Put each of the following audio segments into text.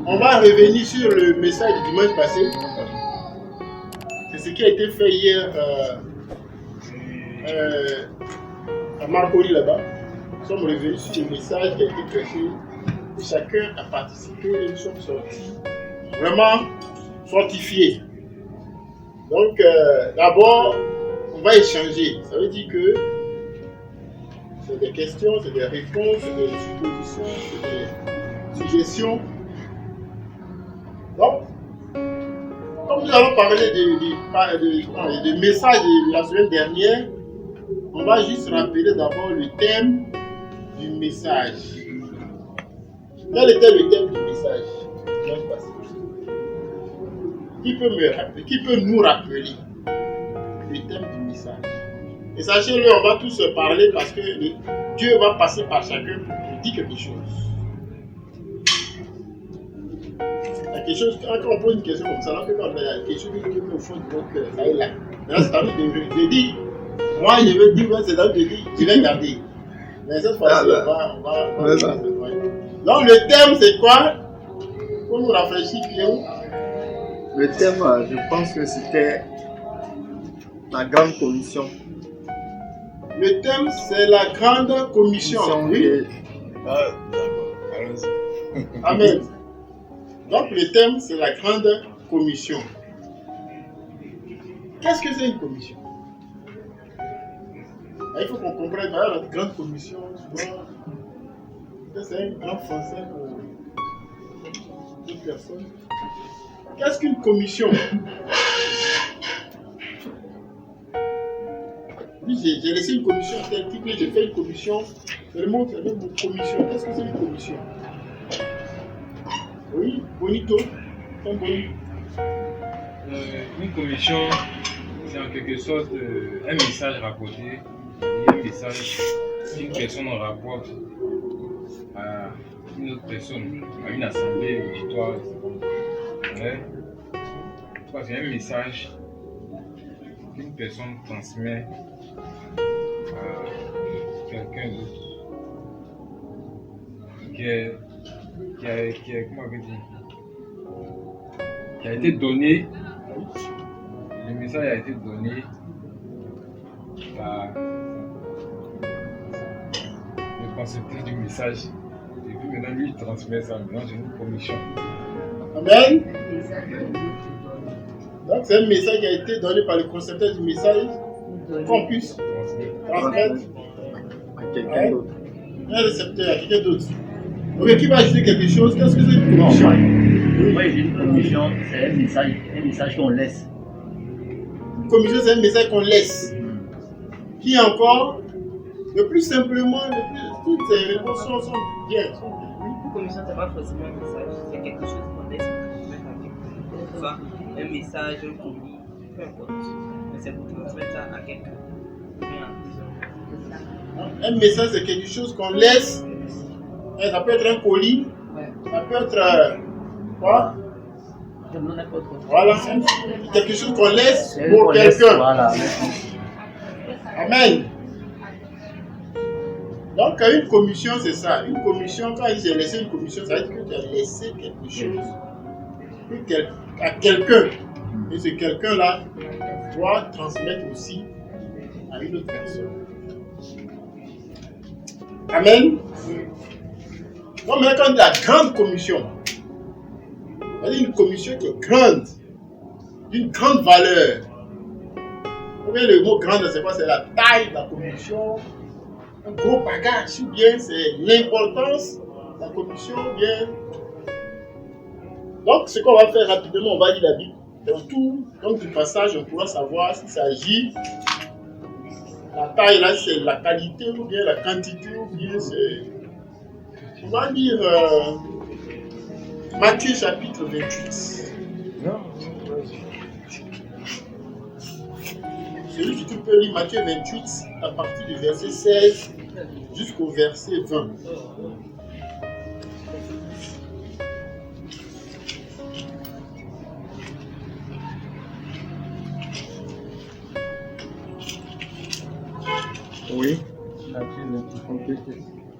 On va revenir sur le message du dimanche passé. C'est ce qui a été fait hier à Marcoli là-bas. Nous sommes revenus sur le message qui a été prêché. Chacun a participé et nous sommes sortis vraiment fortifiés. Donc, d'abord, on va échanger. Ça veut dire que c'est des questions, c'est des réponses, c'est des suppositions, c'est des suggestions. Donc, comme nous allons parler de messages de la semaine dernière, on va juste rappeler d'abord le thème du message. Quel était le thème du message? Qui peut nous rappeler le thème du message? Et sachez-le, on va tous se parler parce que Dieu va passer par chacun pour nous dire quelque chose. Quelque chose, quand on pose une question comme ça, là, quand on a quelque chose qui est au fond de notre cœur, ça est là. Maintenant, c'est à nous de dire, moi je veux dire, c'est à nous de dire, je vais garder. Mais cette fois-ci, on va donc le thème c'est quoi? Pour nous rafraîchir, Cléo. Le thème, je pense que c'était la grande commission. Le thème c'est la grande commission. Oui. Ah, d'accord, allons-y. Amen. Donc le thème c'est la grande commission. Qu'est-ce que c'est une commission? Il faut qu'on comprenne la grande commission. C'est un grand français pour toute personne. Qu'est-ce qu'une commission? Oui, j'ai laissé une commission tel type, j'ai fait une commission. C'est le mot commission. Qu'est-ce que c'est une commission? Oui, bonito. Une commission, c'est en quelque sorte un message rapporté, un message qu'une personne rapporte à une autre personne, à une assemblée, auditoire, etc. C'est un message qu'une personne transmet à quelqu'un d'autre qui a été donné. Le message a été donné par le concepteur du message. Et puis maintenant, lui, il transmet ça. Maintenant, c'est une commission. Amen. Donc, c'est un message qui a été donné par le concepteur du message qu'on puisse transmettre À quelqu'un d'autre. un récepteur à quelqu'un d'autre. Ok, qui va ajouter quelque chose? Qu'est-ce que c'est une commission? Moi, j'ai une commission, c'est un message qu'on laisse. Une commission, c'est un message qu'on laisse. Qui encore? Le plus simplement, toutes ces réponses sont bien. Une commission, ce n'est pas forcément un message, c'est quelque chose qu'on laisse transmettre à quelqu'un. Soit un message, un colis, peu importe. Mais c'est pour transmettre ça à quelqu'un. Un message, c'est quelque chose qu'on laisse. Et ça peut être un colis, ça peut être quoi? Voilà, quelque chose qu'on laisse pour quelqu'un. Voilà. Amen. Donc, une commission, c'est ça. Une commission, quand j'ai laissé une commission, ça veut dire que tu as laissé quelque chose à quelqu'un. Et ce quelqu'un-là doit transmettre aussi à une autre personne. Amen. Donc, maintenant, quand on dit la grande commission, c'est-à-dire une commission qui est grande, d'une grande valeur. Vous voyez, le mot grande, c'est quoi? C'est la taille de la commission, un gros bagage, ou bien c'est l'importance de la commission, ou bien. Donc, ce qu'on va faire rapidement, on va lire la Bible. Dans tout, donc du passage, on pourra savoir s'il s'agit. La taille là, c'est la qualité, ou bien la quantité, ou bien c'est. On va lire Matthieu chapitre 28. Non, Celui qui peut lire Matthieu 28 à partir du verset 16 jusqu'au verset 20. Oui.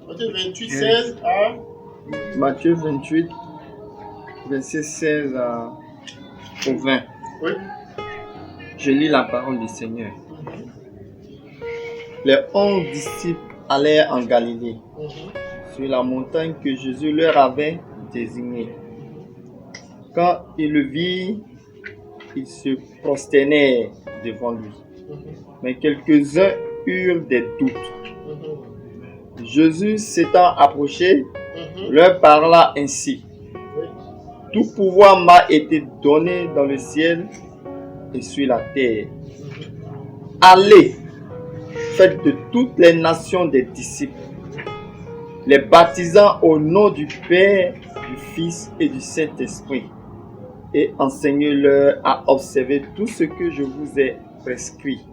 Matthieu 28, 16 à. Matthieu 28, verset 16 au 20. Oui. Je lis la parole du Seigneur. Les 11 disciples allèrent en Galilée, sur la montagne que Jésus leur avait désignée. Quand ils le virent, ils se prosternèrent devant lui. Mais quelques-uns eurent des doutes. Jésus s'étant approché, leur parla ainsi. Tout pouvoir m'a été donné dans le ciel et sur la terre. Allez, faites de toutes les nations des disciples, les baptisant au nom du Père, du Fils et du Saint-Esprit, et enseignez-leur à observer tout ce que je vous ai prescrit.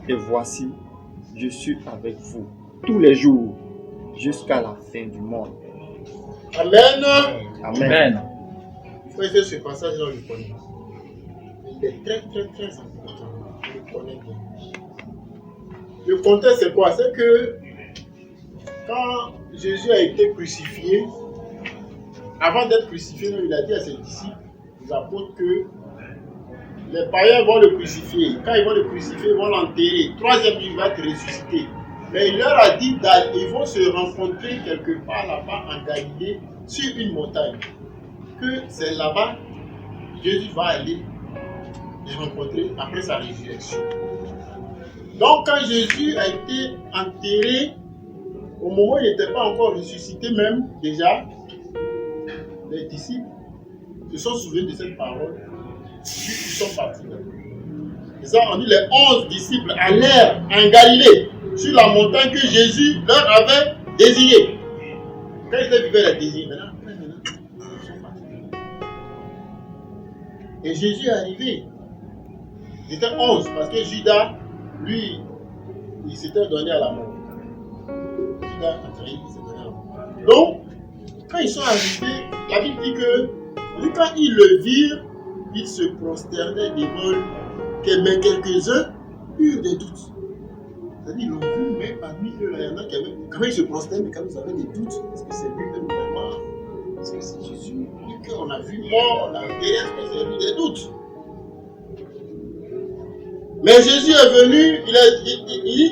Et voici, je suis avec vous tous les jours jusqu'à la fin du monde. Amen. Amen. Frère, ce passage-là, on le connaît. Il est très, très, très important. On le connaît bien. Le contexte, c'est quoi? C'est que quand Jésus a été crucifié, avant d'être crucifié, il a dit à ses disciples, aux apôtres, que les païens vont le crucifier. Quand ils vont le crucifier, ils vont l'enterrer. Troisième jour, il va être ressuscité. Mais il leur a dit qu'ils vont se rencontrer quelque part là-bas en Galilée, sur une montagne. Que c'est là-bas Jésus va aller les rencontrer après sa résurrection. Donc quand Jésus a été enterré, au moment où il n'était pas encore ressuscité même, déjà, les disciples se sont souvenus de cette parole, ils sont partis. Et ça, on dit les 11 disciples allèrent en Galilée, sur la montagne que Jésus leur avait désignée. Quand ils vivaient la désignée, maintenant, ils sont partis. Et Jésus est arrivé. Ils étaient 11 parce que Judas, lui, il s'était donné à la mort. Judas a trahi, il s'est donné à la mort. Donc, quand ils sont arrivés, la Bible dit que quand ils le virent, ils se prosternaient devant lui. Mais quelques-uns eurent des doutes. C'est-à-dire, ils l'ont vu, mais parmi eux, il y en a qui avaient. Quand ils se prosternaient, mais quand ils avaient des doutes, est-ce que c'est lui-même vraiment? Est-ce que c'est Jésus? Lui qu'on a vu mort, on a enterré, est-ce que c'est lui? Des doutes. Mais Jésus est venu,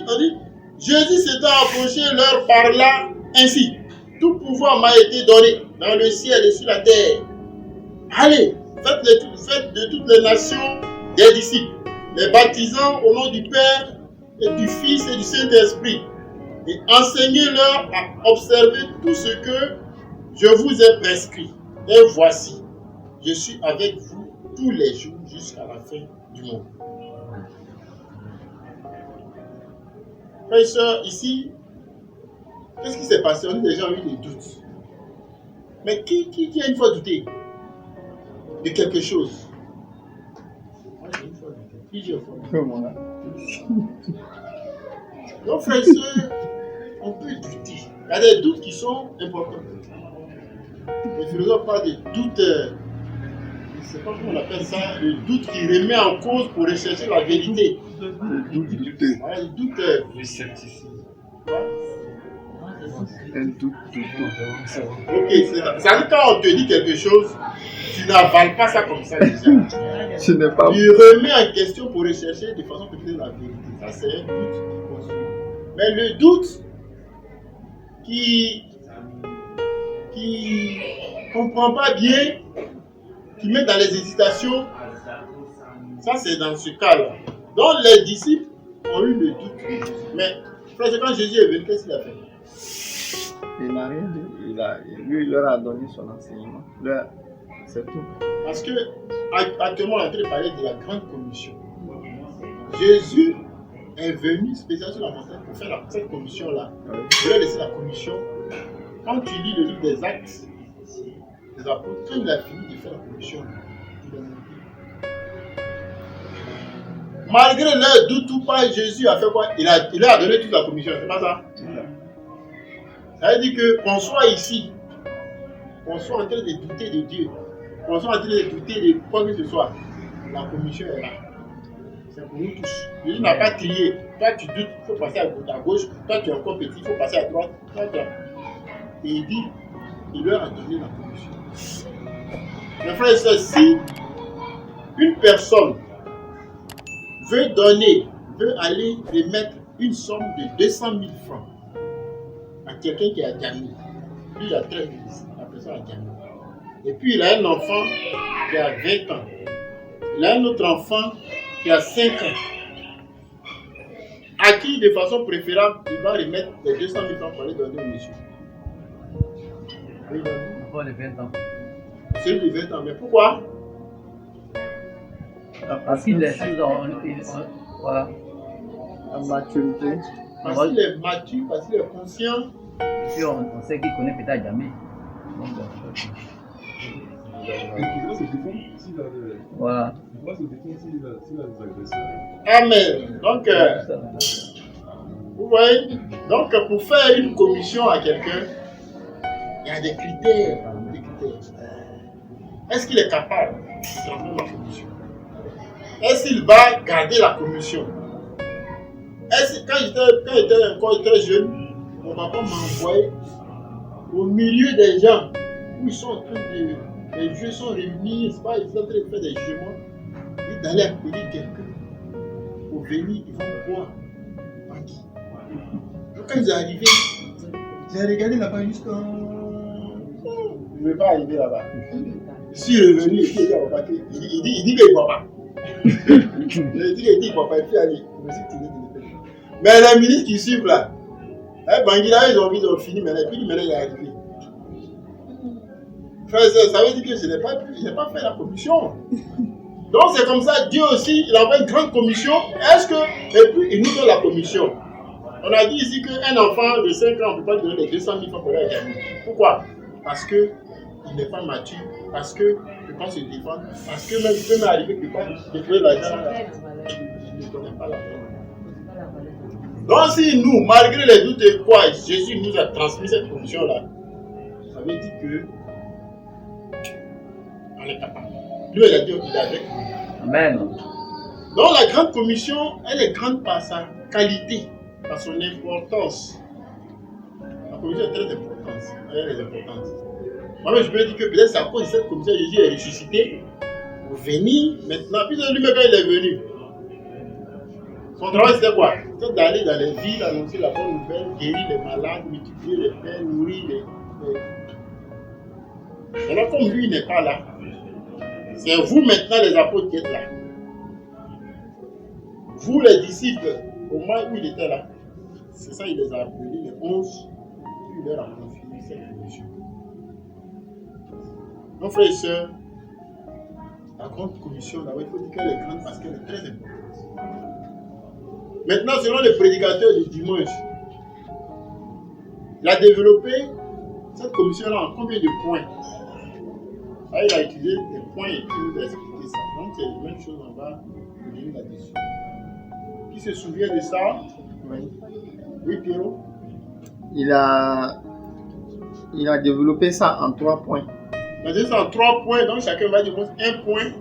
on dit, Jésus s'étant approché, leur parla ainsi. Tout pouvoir m'a été donné dans le ciel et sur la terre. Allez, faites de toutes les nations des disciples, les baptisant au nom du Père et du Fils et du Saint-Esprit, et enseignez-leur à observer tout ce que je vous ai prescrit. Et voici, je suis avec vous tous les jours jusqu'à la fin du monde. Frères et sœurs, ici, qu'est-ce qui s'est passé? On a déjà eu des doutes. Mais qui a une fois douté de quelque chose? Moi, j'ai une fois douté. Plusieurs fois. Donc, frères et sœurs, on peut douter. Il y a des doutes qui sont importants. Les philosophes parlent de doutes, je ne sais pas comment on appelle ça, le doute qui remet en cause pour rechercher la vérité. Le doute douteux. Ouais, le doute. Le scepticisme. Un doute douteux. Ok, c'est-à-dire quand on te dit quelque chose, tu n'avales pas ça comme ça déjà. Ce n'est pas Tu remets en question pour rechercher de façon peut-être la vérité. Ça, c'est un doute qui construit. Mais le doute qui comprend pas bien, qui met dans les hésitations, ça c'est dans ce cas-là. Donc les disciples ont eu le doute. Mais frère, quand Jésus est venu, qu'est-ce qu'il a fait? Il n'a rien dit. Lui, il leur a donné son enseignement. C'est tout. Parce que actuellement, on est en train de parler de la grande commission. Jésus est venu spécialement sur la montagne pour faire cette commission-là. Il a laissé la commission. Quand tu lis le livre des Actes, des apôtres, quand il a fini de faire la commission, il a monté. Malgré leur doute ou pas, Jésus a fait quoi? Il leur a donné toute la commission, c'est pas ça? Ça veut dire qu'on soit ici, qu'on soit en train de douter de Dieu, qu'on soit en train de douter de quoi que ce soit, la commission est là. C'est pour nous tous. Jésus n'a pas trié. Toi tu doutes, il faut passer à gauche. Toi tu es encore petit, il faut passer à droite. Et il dit, il leur a donné la commission. Mes frères et sœurs, si une personne veut donner, veut aller remettre une somme de 200 000 francs à quelqu'un qui a Djamil, lui il a 13 000, la personne a Djamil. Et puis il a un enfant qui a 20 ans. Il a un autre enfant qui a 5 ans. À qui, de façon préférable, il va remettre les 200 000 francs pour aller donner au monsieur. Oui, Pour les 20 ans. celui de 20 ans. Mais pourquoi? Parce qu'il est voilà. La maturité. Parce qu'il est mature, parce qu'il est conscient. Et puis on sait qu'il connaît peut-être jamais. Donc, voilà. Amen. Donc, vous voyez, donc pour faire une commission à quelqu'un, il y a des critères. Est-ce qu'il est capable de transmettre la commission? Est-ce qu'il va garder la commission? Quand j'étais encore très jeune, mon papa m'a envoyé au milieu des gens où ils sont en train de. Les jeux sont réunis, ils sont en train de faire des jugements. Et d'aller appeler quelqu'un pour venir, ils vont boire. Donc quand ils sont arrivés, j'ai regardé là-bas jusqu'à. Je ne vais pas arriver là-bas. Je suis revenu et puis il dit à mon papa, il dit qu'il ne boit pas. Je dis qu'il ne boit pas, et puis allez, je me suis tiré de l'épée. Mais les ministres qui suivent là, Bangui ils ont fini maintenant, et puis maintenant il est arrivé. Frère, ça veut dire que je n'ai pas fait la commission. Donc c'est comme ça, Dieu aussi, il envoie une grande commission. Et puis il nous donne la commission. On a dit ici qu'un enfant de 5 ans, on ne peut pas lui donner les 200 000 francs pour aller à Djamil. Pourquoi? Parce qu'il n'est pas mature, parce qu'il ne peut pas se défendre, parce que même il peut m'arriver que quand je trouve l'argent, je ne connais pas la valeur. Donc si nous, malgré les doutes et quoi, Jésus nous a transmis cette commission-là, ça veut dire que on est capable. Lui, il a dit qu'il est avec nous. Amen. Donc la grande commission, elle est grande par sa qualité, par son importance. La commission est très importante. Elle est importante. Moi, je peux dire que peut-être c'est à cause de cette commission que Jésus est ressuscité pour venir maintenant. Puis lui-même, quand il est venu, son travail c'était quoi? C'était d'aller dans les villes, annoncer la bonne nouvelle, guérir les malades, multiplier les pains, nourrir les. Alors comme lui n'est pas là, c'est vous maintenant les apôtres qui êtes là. Vous les disciples, au moment où il était là, c'est ça il les a appelés les 11, puis il leur a confié cette commission. Mon frère et soeur, la grande commission, là, il faut dire qu'elle est grande parce qu'elle est très importante. Maintenant, selon les prédicateurs du dimanche, il a développé cette commission-là en combien de points? Là, il a utilisé des points et puis il nous a expliqué ça. Donc, c'est la même chose, on va revenir là-dessus. Qui se souvient de ça? Oui. Oui, Pierrot? Il a développé ça en 3 points. Il a dit ça en 3 points, donc chacun va dire un point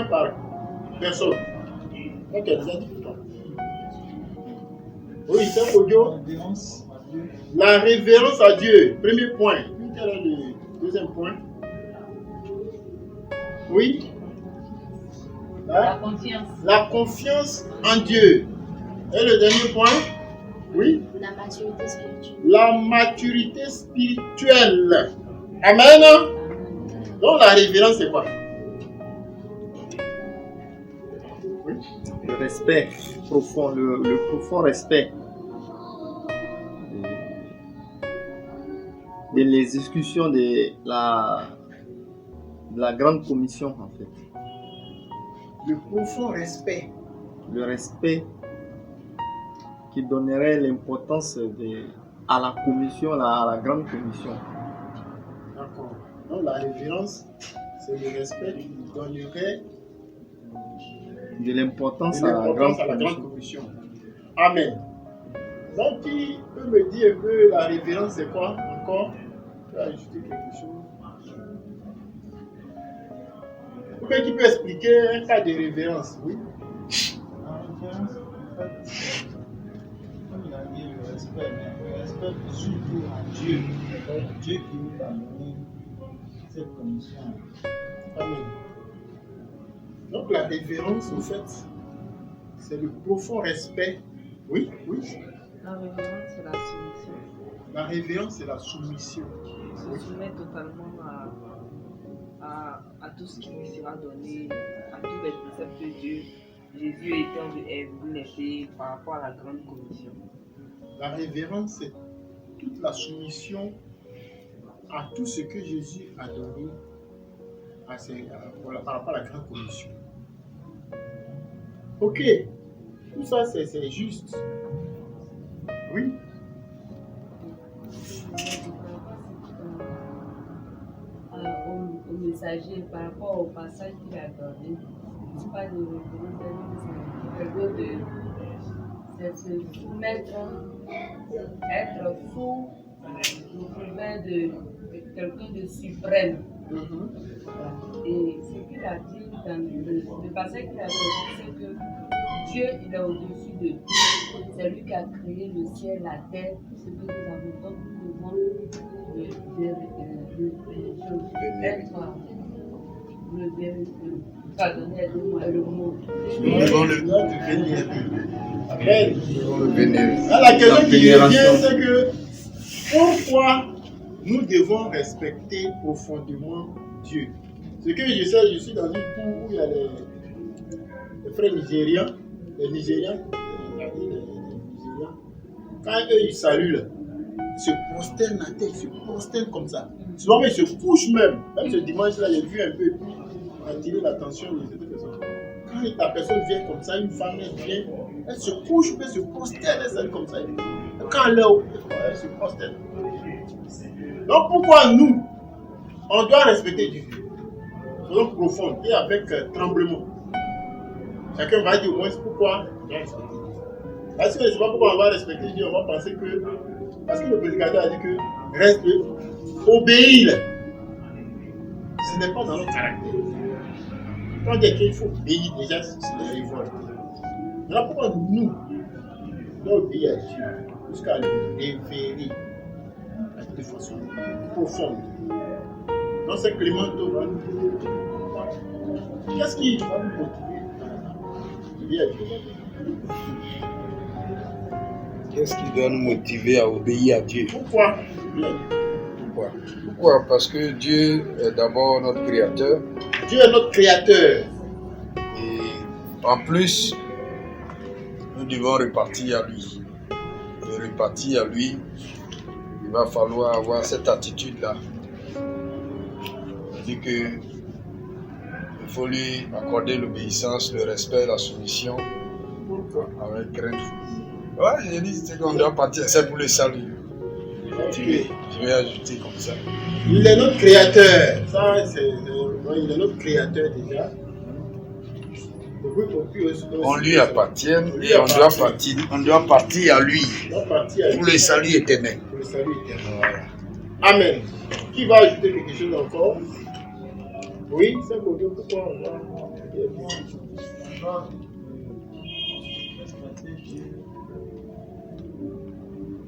par personne. Donc, il a déjà dit tout ça. Oui, c'est un audio. La révérence à Dieu, premier point. Quel est le deuxième point? Oui. La confiance. La confiance en Dieu. Et le dernier point? Oui. La maturité spirituelle. La maturité spirituelle. Amen. Donc la révérence, c'est quoi? Oui. Le respect profond, le profond respect de l'exécution de la grande commission en fait. Le profond respect. Le respect qui donnerait l'importance à la commission, à la grande commission. D'accord. Donc la révérence, c'est le respect qui donnerait De l'importance de à la l'importance grande à la grande commission. commission. Amen. Donc qui peut me dire un peu la révérence, c'est quoi encore? Tu peux ajouter quelque chose? Ou bien qui peut expliquer un cas de révérence? Oui. La référence, en fait, comme il a dit, le respect surtout à Dieu. Dieu qui nous a donné cette commission. Amen. Donc la révérence, au fait, c'est le profond respect. Oui, oui. La révérence, c'est la soumission. La révérence, c'est la soumission. Se soumettre totalement à tout ce qui lui sera donné, à tous les préceptes de Dieu. Jésus est venu laisser par rapport à la grande commission. La révérence, c'est toute la soumission à tout ce que Jésus a donné par rapport à la grande commission. Ok, tout ça c'est juste. Oui. Au messager par rapport au passage qu'il a donné, c'est pas de référence, c'est se soumettre, être sous le pouvoir de quelqu'un de suprême. Et ce qu'il a dit dans le passage qu'il a donné, c'est que Dieu il est au-dessus de tout. C'est lui qui a créé le ciel, la terre, tout ce que nous avons. Donc nous devons pardonnez le mot. Nous devons le bénir. Amen. Le bénir. La question qui revient, c'est que pourquoi nous devons respecter profondément Dieu? Ce que je sais, je suis dans une cour où il y a les frères nigériens, quand eux ils saluent, là, ils se prosternent la tête, ils se prosternent comme ça. Souvent, ils se couchent même. Même ce dimanche-là, j'ai vu un peu, et puis attirer l'attention de cette personne. Quand la personne vient comme ça, une femme, elle vient, elle se couche, elle se prosterne, elle salue comme ça. Quand elle est haut, elle se prosterne. Donc, pourquoi nous, on doit respecter Dieu? Faisons profond et avec tremblement. Chacun va dire au moins pourquoi on doit respecter Dieu. Parce que je ne sais pas pourquoi on va respecter Dieu, on va penser que. Parce que le prédicateur a dit que reste obéir. Ce n'est pas dans notre caractère. Quand on dit qu'il faut obéir, déjà, c'est la révolte. Voilà pourquoi nous devons obéir à Dieu jusqu'à le révéler de façon profonde. Dans ce Clément, qu'est-ce qui va nous motiver à obéir à Dieu? Qu'est-ce qui doit nous motiver à obéir à Dieu? Pourquoi? Pourquoi? Parce que Dieu est d'abord notre créateur. Dieu est notre créateur. Et en plus, nous devons repartir à lui. Et repartir à lui, il va falloir avoir cette attitude-là. C'est-à-dire qu'il faut lui accorder l'obéissance, le respect, la soumission. Avec crainte. Ouais, j'ai dit qu'on doit partir, c'est pour le salut. Okay. Je vais ajouter comme ça. Il est notre créateur. Ça, il est notre créateur déjà. On lui appartient et on doit partir à lui pour le salut éternel. Pour le salut éternel. Amen. Qui va ajouter quelque chose encore? Oui, c'est pour dire pourquoi on va.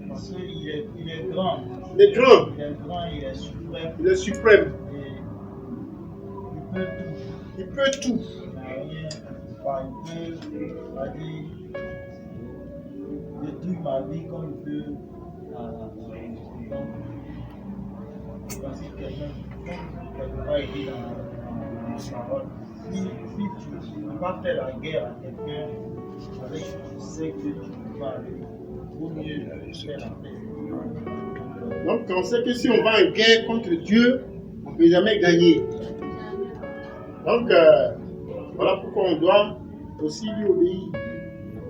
Parce qu'il est grand. Il est grand. Il est grand, il est suprême. Il est suprême. Et il peut tout. Il n'a rien. Il peut détruire ma vie comme il peut. Donc, voici quelqu'un va aider dans la parole. Si tu vas faire la guerre à quelqu'un avec tu sais que tu ne peux pas aller, vaut mieux faire la paix. Donc on sait que si on va en guerre contre Dieu, on ne peut jamais gagner. Donc voilà pourquoi on doit aussi lui obéir.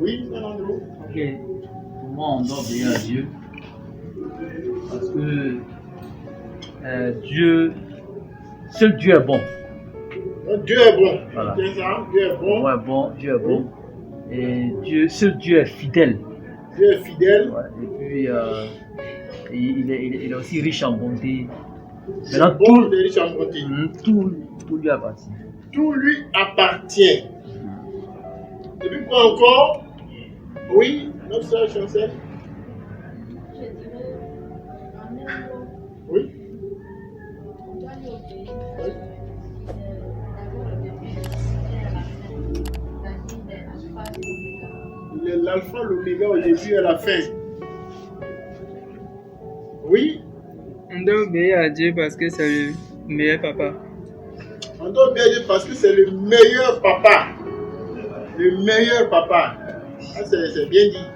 Oui, Fernando? Ok, pour moi on doit obéir à Dieu. Parce que seul Dieu est bon. Donc, Dieu est bon. Voilà. C'est ça, Dieu est bon. Dieu est bon. Et seul Dieu est fidèle. Dieu est fidèle. Ouais. Et puis il est aussi riche en bonté. Maintenant, tout lui appartient. Tout lui appartient. Et puis quoi encore? Oui, notre soeur Chancel. Je dirais, en un mot, Oui. on doit lui obéir. l'alpha, l'oméga au début et à la fin. Oui, On doit obéir à Dieu parce que c'est le meilleur papa. on doit bien dire parce que c'est le meilleur papa. Le meilleur papa. Ah, c'est bien dit.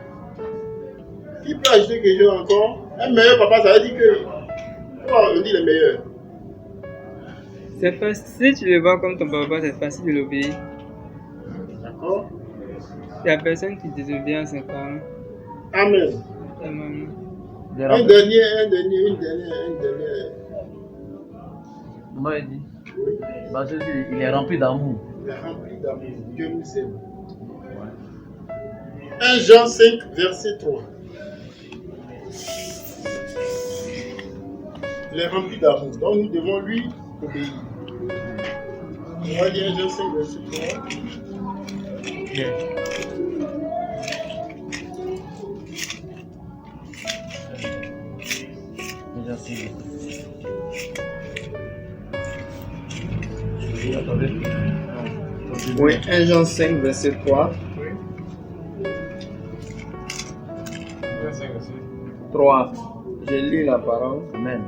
Qui peut ajouter quelque chose encore? Un meilleur papa, ça veut dire que. Pourquoi on dit le meilleur? C'est facile, si tu le vois comme ton papa, c'est facile de l'obéir. D'accord? Il n'y a personne qui désobéit à ses parents. Amen. Amen. Un dernier. Moi, il dit. Parce qu'il est rempli d'amour. Il est rempli d'amour. Dieu nous aime. 1 Jean 5, verset 3. Il est rempli d'amour. Donc nous devons lui obéir. On va lire 1 Jean 5, verset 3. Déjà, c'est. Oui, 1 Jean 5, verset 3. 3. Je lis la parole. Amen.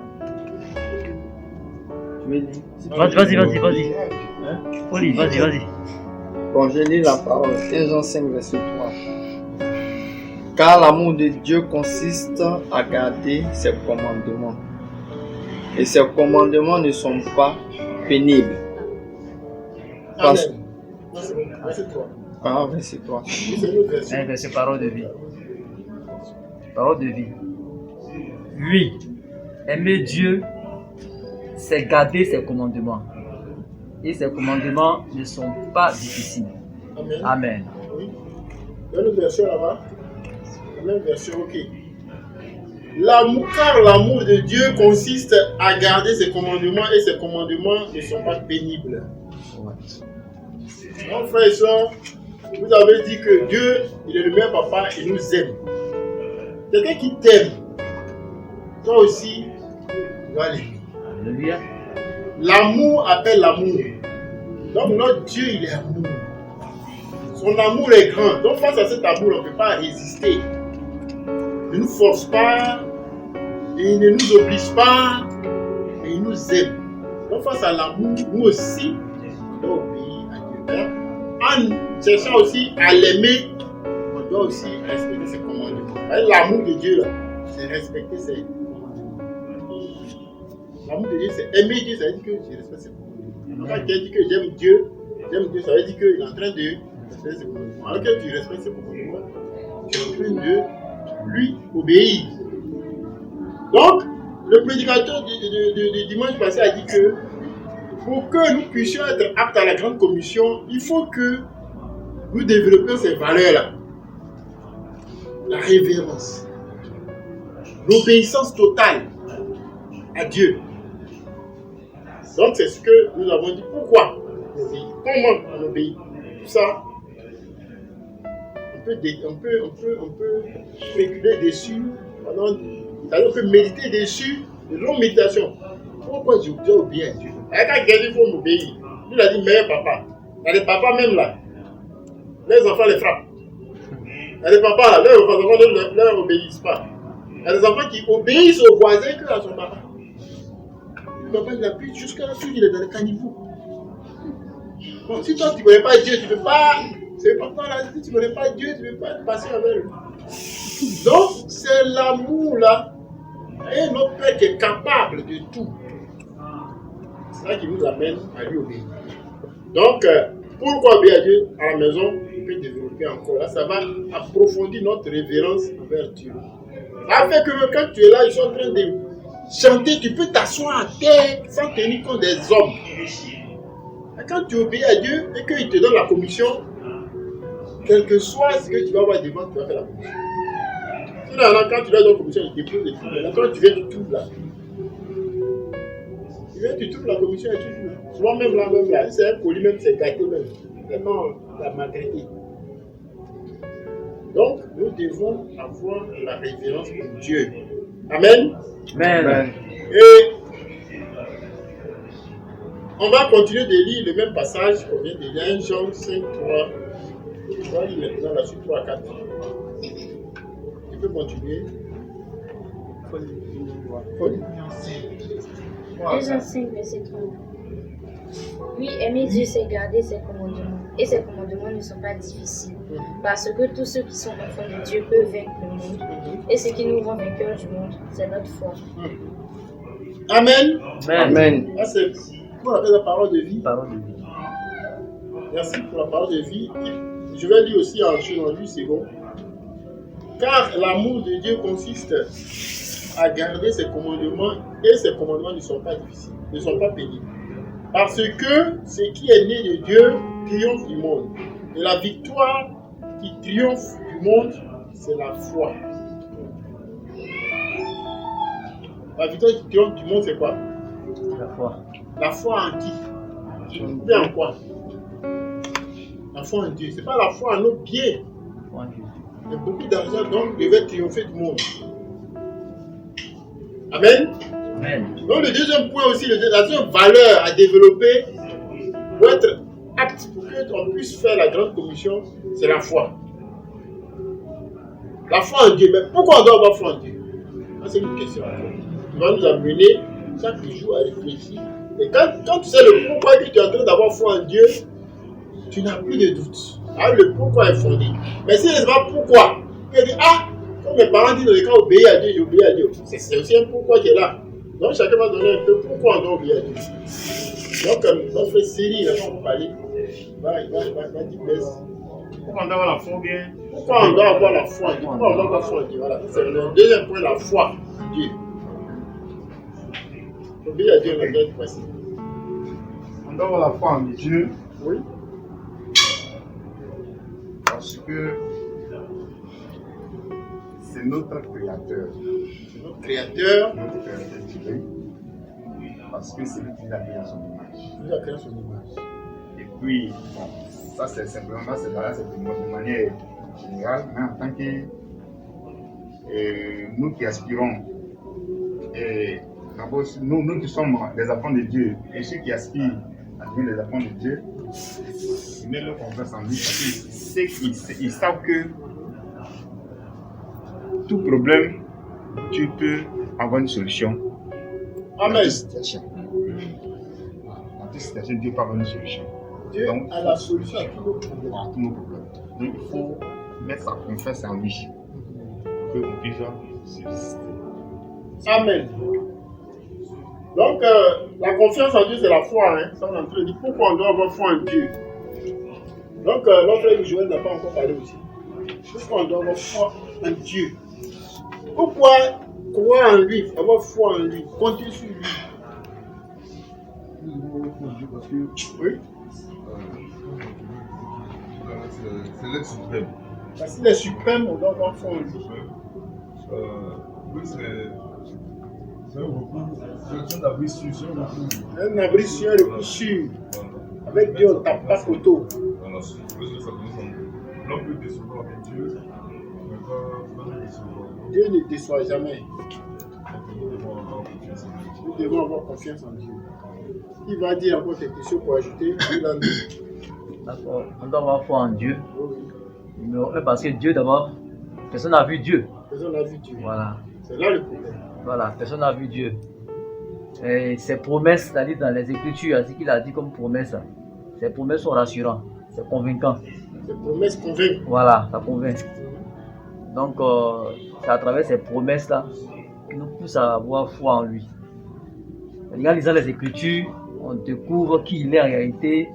Je vais lire. Vas-y. Oli, vas-y. Bon, je lis la parole. 1 Jean 5, verset 3. Car l'amour de Dieu consiste à garder ses commandements. Et ses commandements ne sont pas pénibles. Parce... Amen. Verset 3. Ah, verset 3. C'est une autre version. C'est parole de vie. Parole de vie. Oui, aimer Dieu, c'est garder ses commandements. Et ses commandements ne sont pas difficiles. Amen. Amen. Oui. Il y a une autre version là-bas. La même version, ok. Car l'amour de Dieu consiste à garder ses commandements et ses commandements ne sont pas pénibles. Donc, frères et sœurs, vous avez dit que Dieu, il est le meilleur papa et nous aime. Quelqu'un qui t'aime, toi aussi, tu vas l'aimer. Alléluia. L'amour appelle l'amour. Donc notre Dieu, il est amour. Son amour est grand. Donc face à cet amour, on ne peut pas résister. Il ne nous force pas, et il ne nous oblige pas, mais il nous aime. Donc face à l'amour, nous aussi, on doit obéir à Dieu. En cherchant aussi à l'aimer, on doit aussi respecter ses commandements. L'amour de Dieu, là, c'est respecter ses commandements. L'amour de Dieu, c'est aimer Dieu, ça veut dire que je respecte ses commandements. Quand quelqu'un dit que j'aime Dieu, ça veut dire qu'il est en train de respecter ses commandements. Alors que tu respectes ses commandements, tu es en train de lui obéir. Donc, le prédicateur du dimanche passé a dit que pour que nous puissions être aptes à la grande commission, il faut que nous développions ces valeurs-là. La révérence, l'obéissance totale à Dieu. Donc c'est ce que nous avons dit. Pourquoi on obéit? Comment on obéit? Tout ça, on peut spéculer dessus, on peut méditer dessus, de longues méditations. Pourquoi je dois obéir à Dieu? Quand quelqu'un dit qu'il faut m'obéir, lui il a dit meilleur papa. Il y a des papas même là, les enfants les frappent. Il y a des papas là, leurs enfants ne leur obéissent pas. Il y a des enfants qui obéissent au voisin que à son papa. Le papa il appuie jusqu'à la suite, il est dans le caniveau. Bon, si toi tu ne connais pas Dieu, tu ne peux pas. C'est papa là, si tu ne connais pas Dieu, tu ne peux pas passer avec lui. Donc, c'est l'amour là. Et notre Père qui est capable de tout. C'est ça qui nous amène à lui obéir. Donc, pourquoi obéir à Dieu à la maison? On peut développer encore. Là, ça va approfondir notre révérence envers Dieu. Ça fait que quand tu es là, ils sont en train de chanter, tu peux t'asseoir à terre sans tenir compte des hommes. Et quand tu obéis à Dieu et qu'il te donne la commission, quel que soit ce que tu vas avoir devant, tu vas faire la commission. Sinon, quand tu dois donner la commission, il te pose des trucs. Maintenant, quand tu viens, tu trouves là. Tu viens, tu trouves la commission et tu trouves là. Souvent, même là, c'est un colis, même, c'est gâté même. Vraiment, la maltraité. Donc, nous devons avoir la révérence pour Dieu. Amen. Amen. Et on va continuer de lire le même passage qu'on vient de lire, 1 Jean 5, 3. Je vais lire maintenant la suite 3 à 4. Tu peux continuer. Déjà 5, verset 30. Oui, aimer Dieu, c'est garder ses commandements. Et ses commandements ne sont pas difficiles. Parce que tous ceux qui sont enfants de Dieu peuvent vaincre le monde. Et ce qui nous rend vainqueurs du monde, c'est notre foi. Amen. Amen. Ah, c'est pour la parole de vie. Parole de vie. Merci pour la parole de vie. Je vais lire aussi en 8 secondes. Car l'amour de Dieu consiste à garder ses commandements et ses commandements ne sont pas difficiles, ne sont pas pénibles. Parce que ce qui est né de Dieu triomphe du monde. Et la victoire qui triomphe du monde, c'est la foi. La victoire qui triomphe du monde, c'est quoi? La foi. La foi en qui? Bien en quoi? La foi en Dieu. Ce n'est pas la foi en nos biens. Foi en Jésus. Il y a beaucoup d'argent, donc devait triompher du monde. Amen. Amen. Donc le deuxième point aussi, la deuxième valeur à développer pour être apte pour qu'on puisse faire la grande commission, c'est la foi. La foi en Dieu. Mais pourquoi on doit avoir foi en Dieu? C'est une question qui va nous amener chaque jour à réfléchir. Et quand tu sais le pourquoi que tu es en train d'avoir foi en Dieu, tu n'as plus de doute. Alors le pourquoi est fondé. Mais si ne sais pas pourquoi, tu dis comme mes parents disent dans le cas obéir à Dieu, j'obéis à Dieu. C'est aussi un pourquoi qui est là. Donc chacun va donner un peu pourquoi on doit obéir à Dieu. Donc notre série, là, on va parler, il va dire pourquoi on doit avoir la foi bien. Pourquoi on doit avoir la foi en Dieu? Pourquoi on doit avoir la foi en Dieu? Voilà. C'est le deuxième point, la foi en Dieu. Obéir à Dieu, on a bien passé. On doit avoir la foi en Dieu. Oui. Parce que c'est notre créateur. C'est notre créateur. Notre créateur divin. Parce que c'est lui qui l'a créé à son image. Il a créé à son image. Et puis, bon, ça c'est simplement, c'est de manière générale, mais en tant que nous qui aspirons, d'abord, nous qui sommes les enfants de Dieu, et ceux qui aspirent à devenir les enfants de Dieu, ils mettent leur confiance en lui parce qu'ils savent que tout problème, tu peux avoir une solution. Amen. Dans toute situation. Dans toute situation, Dieu peut avoir une solution. Dieu donc, a la solution à tous nos problèmes. À tous nos problèmes. Donc il faut mettre sa confiance en lui pour qu'on puisse subsister. Amen. Donc, la confiance en Dieu, c'est la foi. Hein? Ça, on est en train de dire pourquoi on doit avoir foi en Dieu. Donc, notre frère Joël n'a pas encore parlé aussi. Pourquoi on doit avoir foi en Dieu? Pourquoi croire en lui, avoir foi en lui, compter sur lui? Oui. C'est l'être suprême. Parce qu'il est suprême, on doit avoir foi en lui. Oui, c'est un recours. C'est un abri sûr. Un abri sûr, un recours sûr. Avec Dieu, on ne tape pas photo. L'homme peut décevoir, mais Dieu ne peut pas décevoir. Dieu ne déçoit jamais. Nous devons avoir confiance en Dieu. Il va dire encore quelque chose pour ajouter. D'accord. On doit avoir foi en Dieu. Numéro 1, parce que Dieu d'abord, personne n'a vu Dieu. Personne n'a vu Dieu. Voilà. C'est là le problème. Voilà, personne n'a vu Dieu. Et ses promesses, c'est-à-dire dans les Écritures, ce qu'il a dit comme promesse, ces promesses sont rassurantes, c'est convaincant. Ces promesses convainquent. Voilà, ça convainc. Donc, c'est à travers ces promesses-là qui nous poussent à avoir foi en lui. En lisant les Écritures, on découvre qui il est en réalité.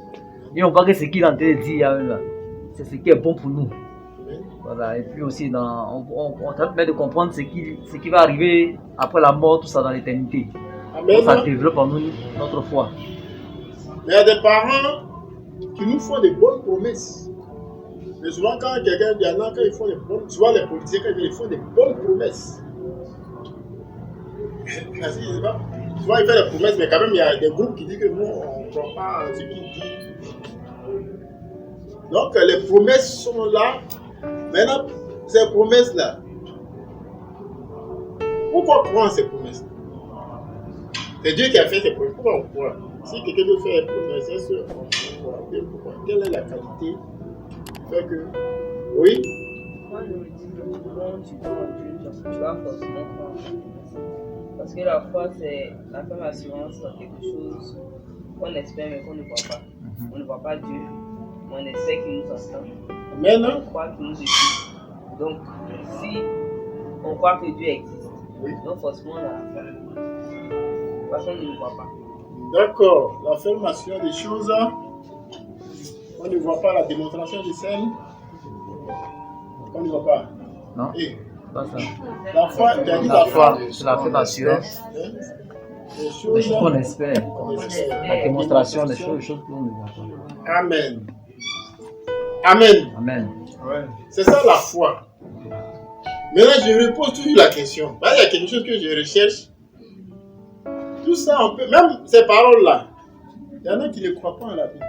Et on voit que ce qu'il est en train de dire, c'est ce qui est bon pour nous. Voilà. Et puis aussi, on permet de comprendre ce qui va arriver après la mort, tout ça dans l'éternité. Ça développe en nous notre foi. Mais il y a des parents qui nous font des bonnes promesses. Mais souvent, quand quelqu'un dit, quand ils font des bonnes, souvent les politiciens, quand ils font des bonnes promesses. Souvent, ils font des promesses, mais quand même, il y a des groupes qui disent que nous, on ne croit pas en ce qu'ils disent. Donc, les promesses sont là. Maintenant, ces promesses-là, pourquoi croire en ces promesses? C'est Dieu qui a fait ces promesses. Pourquoi on croit? Si quelqu'un veut faire des promesses, est-ce qu'on croit? Pourquoi? Quelle est la qualité qui fait que... Oui? Moi, je me dis que quand tu crois en Dieu, tu vas forcément croire en Dieu. Parce que la foi, c'est la ferme assurance dans quelque chose qu'on espère mais qu'on ne voit pas. On ne voit pas Dieu, mais on espère qu'il nous entend. Amen. On croit qu'il nous écoute. Donc, si on croit que Dieu existe, donc forcément on a la foi. Parce qu'on ne le voit pas. D'accord. L'affirmation des choses, on ne voit pas la démonstration de celle. On ne voit pas. Non. Et Pas ça. la foi, tu as dit La foi, c'est la ferme assurance. des Des choses choses qu'on espère. La démonstration des choses qu'on ne voit pas. Amen. Amen. Amen. C'est ça la foi. Maintenant, je repose toujours la question. Là, il y a quelque chose que je recherche. Tout ça, on peut, même ces paroles-là, il y en a qui ne croient pas en la Bible.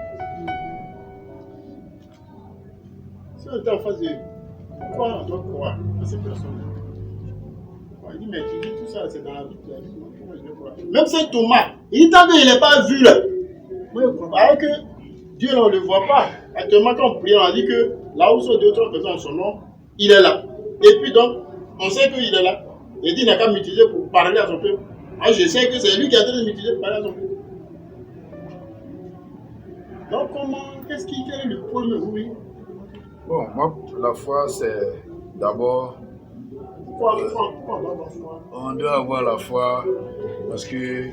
Si on était en face de pourquoi on doit croire à ces personnes-là? On dit, mais tu dis tout ça, c'est dans la Bible. Pourquoi je dois croire? Même c'est Thomas, il dit, tant qu'il n'est pas vu là. Moi, je crois pas. Alors que Dieu, là, on ne le voit pas. Actuellement, quand on prie, on a dit que là où sont deux ou trois personnes en son nom, il est là. Et puis donc, on sait qu'il est là. Il dit, il n'a qu'à m'utiliser pour parler à son peuple. Moi, je sais que c'est lui qui est en train de m'utiliser pour parler à son peuple. Donc, quel est le point de oui? Bon, moi, la foi, c'est d'abord. Pourquoi on doit avoir foi? On doit avoir la foi parce que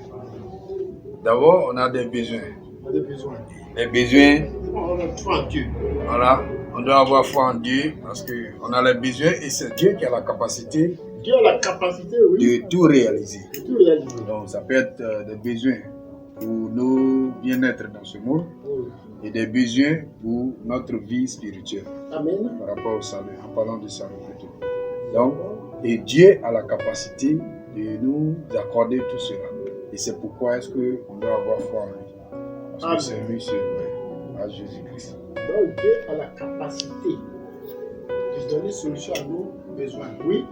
d'abord, on a des besoins. On a des besoins. Les besoins. On a foi en Dieu. Voilà, on doit avoir foi en Dieu parce qu'on a les besoins et c'est Dieu qui a la capacité. Dieu a la capacité, oui. De tout réaliser. De tout réaliser. Donc, ça peut être des besoins pour nos bien-être dans ce monde et des besoins pour notre vie spirituelle. Amen. Par rapport au salut, en parlant de salut plutôt. Donc, et Dieu a la capacité de nous accorder tout cela. Et c'est pourquoi est-ce qu'on doit avoir foi en lui. Parce Amen. que c'est lui seul, à Jésus-Christ. Donc Dieu a la capacité de donner solution à nos besoins. Oui.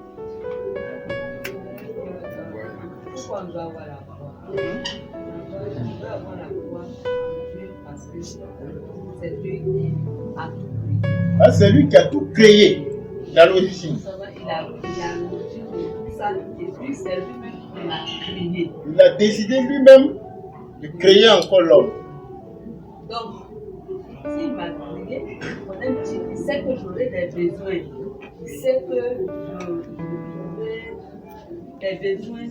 Pourquoi on doit avoir la foi? On doit avoir la foi en Dieu parce que c'est Dieu qui a tout créé. Ah, c'est lui qui a tout créé dans l'origine. Il a l'origine de tout ça. Jésus, c'est lui-même qui l'a créé. Il a décidé lui-même de créer encore l'homme. Donc, s'il m'a créé, il sait que j'aurai des besoins. Il sait que j'aurai des besoins.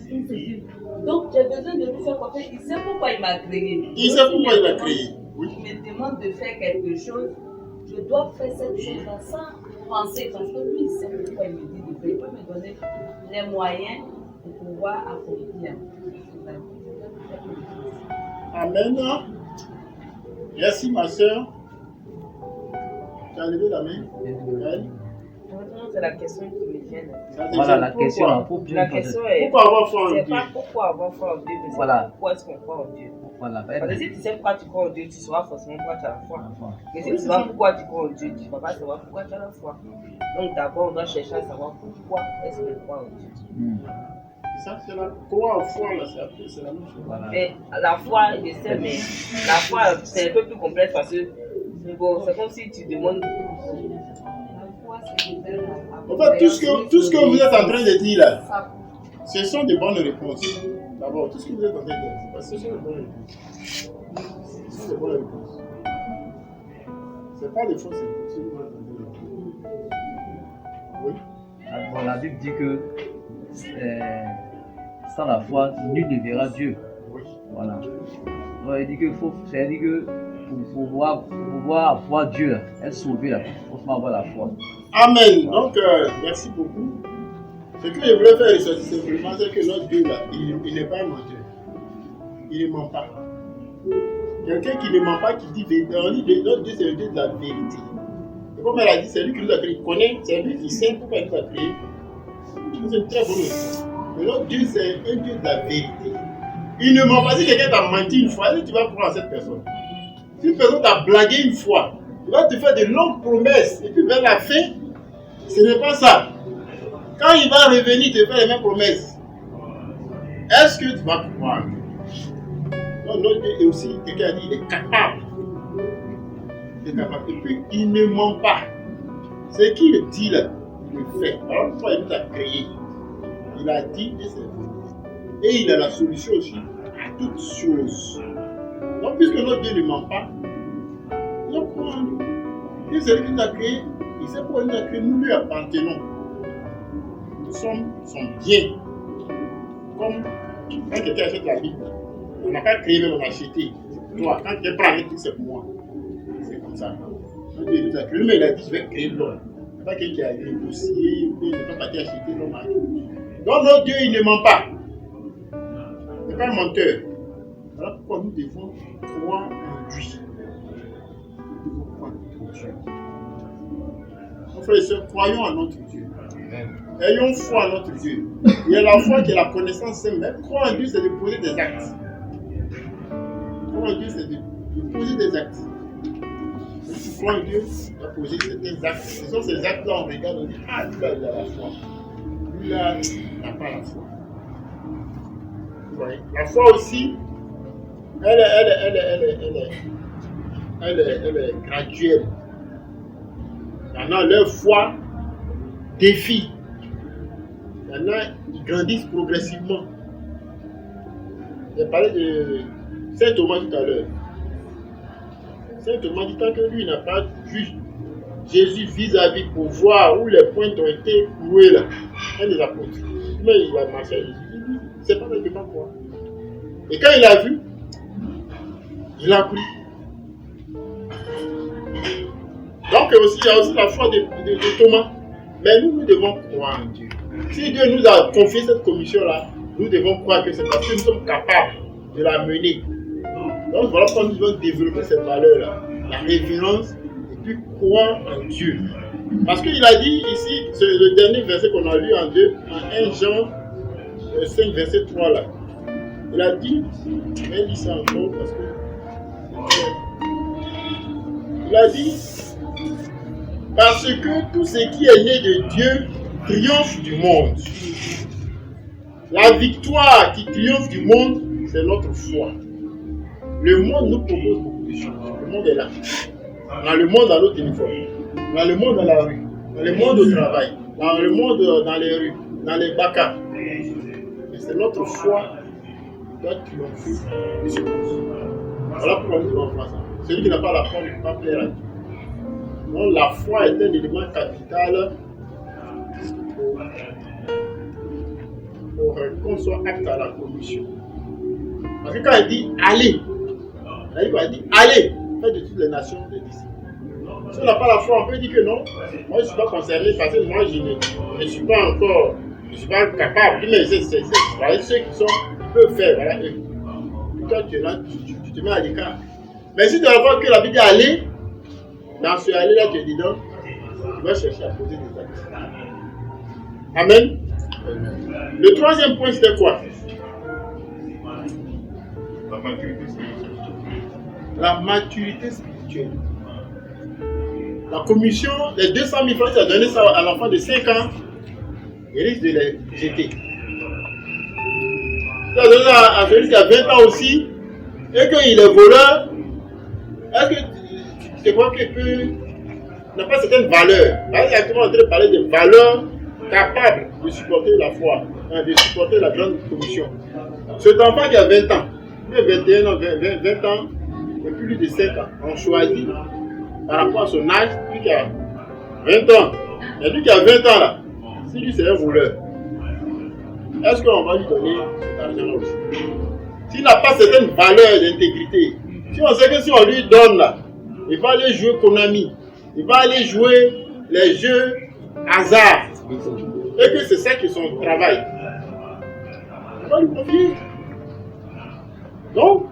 Donc, j'ai besoin de lui faire confiance. Il sait pourquoi il m'a créé. Il sait pourquoi il m'a créé. Oui. Il me demande de faire quelque chose. Je dois faire cette chose-là sans penser. Parce que lui, il sait pourquoi il me dit de faire. Il peut me donner les moyens pour pouvoir accomplir. Amen. Merci, ma soeur. Tu as levé la main? Maintenant, c'est la question qui me gêne. Voilà la question. La question est pourquoi avoir foi en Dieu? C'est pas pourquoi avoir foi en Dieu, mais c'est Voilà. pourquoi est-ce qu'on croit en Dieu. Voilà. Parce que si tu sais pourquoi tu crois en Dieu, tu sauras forcément pourquoi tu as la foi. Mais si tu ne sais pas pourquoi tu crois en Dieu, tu ne vas pas savoir pourquoi tu as la foi. Donc d'abord, on doit chercher à savoir pourquoi est-ce qu'on croit en Dieu. Ça, c'est la croix en foi, là, c'est la même chose. Voilà. Mais la foi, je sais, mais la foi, c'est un peu plus complexe parce que bon, c'est comme si tu demandes. En fait, tout ce que vous êtes en train de dire là, ce sont des bonnes réponses. D'abord, tout ce que vous êtes en train de dire, ce sont des bonnes réponses. Ce sont des bonnes réponses. Ce n'est pas des fausses réponses. Oui. Bon, la Bible dit que sans la foi, nul ne verra Dieu. Voilà. Donc, il dit que pour pouvoir voir Dieu, être sauvé, il faut avoir la foi. Amen. Donc, merci beaucoup. Ce que je voulais faire ressortir simplement, c'est que notre Dieu, là, il n'est pas un menteur. Il ne ment pas. Quelqu'un qui ne ment pas, qui dit vérité, on dit notre Dieu, c'est le Dieu de la vérité. Et comme elle a dit, c'est lui qui nous a créé. Il connaît, c'est lui qui sait pourquoi il nous a créé. C'est une très bonne réponse. Mais notre Dieu, c'est un Dieu de la vérité. Il ne ment pas. Si quelqu'un t'a menti une fois, tu vas croire à cette personne. Si une personne t'a blagué une fois, il va te faire de longues promesses. Et puis vers la fin, ce n'est pas ça. Quand il va revenir te faire les mêmes promesses, est-ce que tu vas croire? Donc notre Dieu est aussi, quelqu'un a dit, il est capable. Il est capable. Et puis, il ne ment pas. Ce qu'il dit là, il le fait. Alors pourquoi il nous a créé? Il a dit et c'est vrai. Et il a la solution aussi à toutes choses. Donc puisque notre Dieu ne ment pas, nous croyons en lui. Et c'est lui qui nous a créé. Il sait pourquoi il nous a créé. Nous lui appartenons. Nous sommes son bien. Comme quand quelqu'un achète la Bible, on n'a pas créé, mais on a acheté. Toi, quand tu prends avec lui, c'est pour moi. C'est comme ça. Notre Dieu nous a créé. Mais il a dit, je vais créer l'homme. Ce n'est pas quelqu'un qui a négocié, il ne peut pas acheter l'homme à lui. Donc notre Dieu, il ne ment pas. Il n'est pas un menteur. Voilà pourquoi nous devons croire en lui. Nous devons croire en Dieu. Mon frère et soeur, croyons en notre Dieu. Ayons foi en notre Dieu. Il y a la foi qui est la connaissance simple. Mais croire en Dieu, c'est de poser des actes. Croire en Dieu, c'est de poser des actes. Si tu crois en Dieu, tu vas poser certains actes. Ce sont ces actes-là, on regarde, on dit, ah, lui là, il a la foi. Lui là, il n'a pas la foi. Vous voyez? La foi aussi, elle est graduelle. Il y en a, leur foi défie. Il y en a, ils grandissent progressivement. J'ai parlé de Saint Thomas tout à l'heure. Saint Thomas dit tant que lui n'a pas vu Jésus vis-à-vis pour voir où les pointes ont été clouées là. Un des apôtres. Mais il a marché à Jésus. Il dit, c'est pas simplement quoi. Et quand il a vu, il a cru. Donc il y a aussi la foi de Thomas. Mais nous devons croire en Dieu. Si Dieu nous a confié cette commission-là, nous devons croire que c'est parce que nous sommes capables de la mener. Donc voilà pourquoi nous devons développer cette valeur-là, la révérence et puis croire en Dieu. Parce qu'il a dit ici, c'est le dernier verset qu'on a lu en 1 Jean 5, verset 3 là. Il a dit, mais il dit ça encore parce que. Il a dit, parce que tout ce qui est né de Dieu triomphe du monde. La victoire qui triomphe du monde, c'est notre foi. Le monde nous propose beaucoup de choses. Le monde est là. On a le monde dans notre uniforme. On a le monde dans la rue. On a le monde au travail. On a le monde dans les rues, dans les bacs. Mais c'est notre foi qui doit triompher de ce monde. Voilà pourquoi nous devons faire ça. Celui qui n'a pas la foi ne peut pas plaire à Dieu. Donc la foi est un élément capital pour qu'on soit apte à la commission. Parce que quand il dit allez, il dit allez, faites de toutes les nations des disciples. Si on n'a pas la foi, on peut dire que non, moi je ne suis pas concerné parce que moi je ne suis pas encore, je ne suis pas capable. Mais c'est ceux qui peuvent faire, voilà. Et toi tu es là, tu te mets à l'écart. Mais si tu vas voir que la Bible dit allez, dans ce aller là tu es dedans, tu vas chercher à poser des actes. Amen. Le troisième point c'était quoi? La maturité spirituelle. La maturité spirituelle. La commission, les 200 000 francs, tu as donné ça à l'enfant de 5 ans, il risque de les jeter. Tu as donné ça à celui qui a 20 ans aussi, et qu'il est voleur, est-ce que tu crois qu'il n'a pas certaines valeurs? Par exemple, il est en train de parler de valeurs capables de supporter la foi, de supporter la grande commission. Cet enfant qui a 20 ans, lui a 21 ans, 20 ans, et plus de 5 ans, on choisit par rapport à son âge, lui qui a 20 ans. Et lui qui a 20 ans là, si lui c'est un voleur, est-ce qu'on va lui donner cet argent-là aussi? S'il n'a pas certaines valeurs d'intégrité, si on sait que si on lui donne là, il va aller jouer Konami, il va aller jouer les jeux hasard, et que c'est ça qui est son travail, on va lui confier. Donc,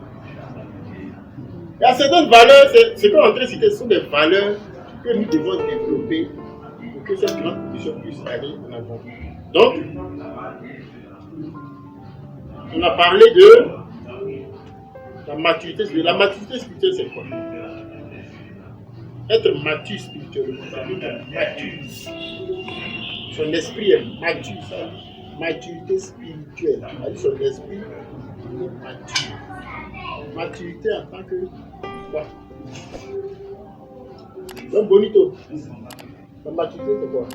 il y a certaines valeurs, ce qu'on est en train de citer, ce sont des valeurs que nous devons développer pour que cette grande commission puisse aller en avant. Donc, on a parlé de la maturité. La maturité spirituelle, c'est quoi? Être mature spirituellement, ça veut dire mature. Son esprit est mature, ça. Maturité spirituelle, son esprit est mature. Maturité en tant que quoi? Donc bonito. La maturité c'est quoi?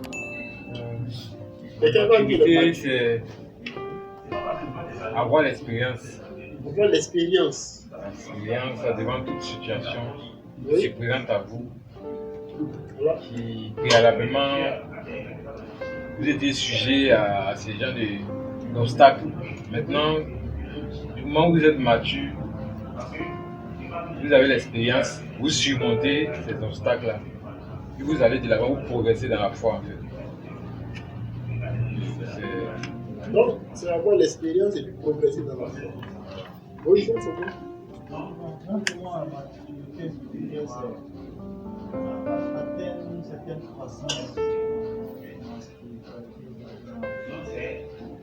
Quelqu'un va dire le Maturité, c'est avoir l'expérience. Avoir l'expérience. L'expérience devant toute situation qui Oui. se présente à vous, Voilà. qui préalablement vous étiez sujet à ces genres d'obstacles. Maintenant, du moment où vous êtes mature, vous avez l'expérience, vous surmontez ces obstacles-là. Puis vous allez de l'avant, vous progressez dans la foi en fait. Donc, c'est avoir l'expérience et puis progresser dans la foi. Oui, ça c'est bon. Non, pour moi, la maturité spirituelle, c'est atteindre une certaine croissance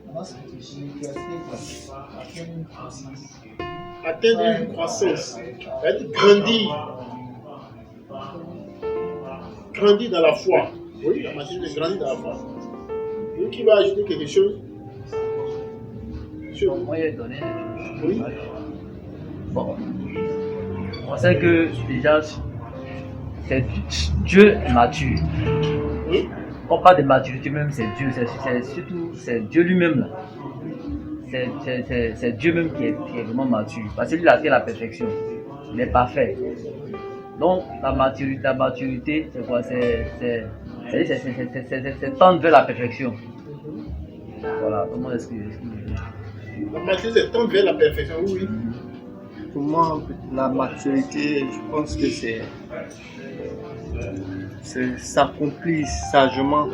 dans la spiritualité, atteindre une croissance. Atteindre une croissance, c'est-à-dire grandir. Grandir dans la foi. Oui, la maturité, grandir dans la foi. Lui qui va ajouter quelque chose? Bon, moi, j'ai donné des choses. Oui. Bon. On sait que déjà, c'est Dieu est mature. Oui. Quand on parle de maturité même, c'est Dieu, c'est surtout c'est Dieu lui-même là. C'est Dieu même qui est vraiment mature. Parce que lui, il a atteint la perfection. Il est parfait. Donc, la maturité, c'est quoi? C'est tendre vers la perfection. Voilà, comment est-ce que La maturité, c'est tendre vers la perfection, oui. Pour moi, la maturité, je pense que c'est s'accomplir sagement,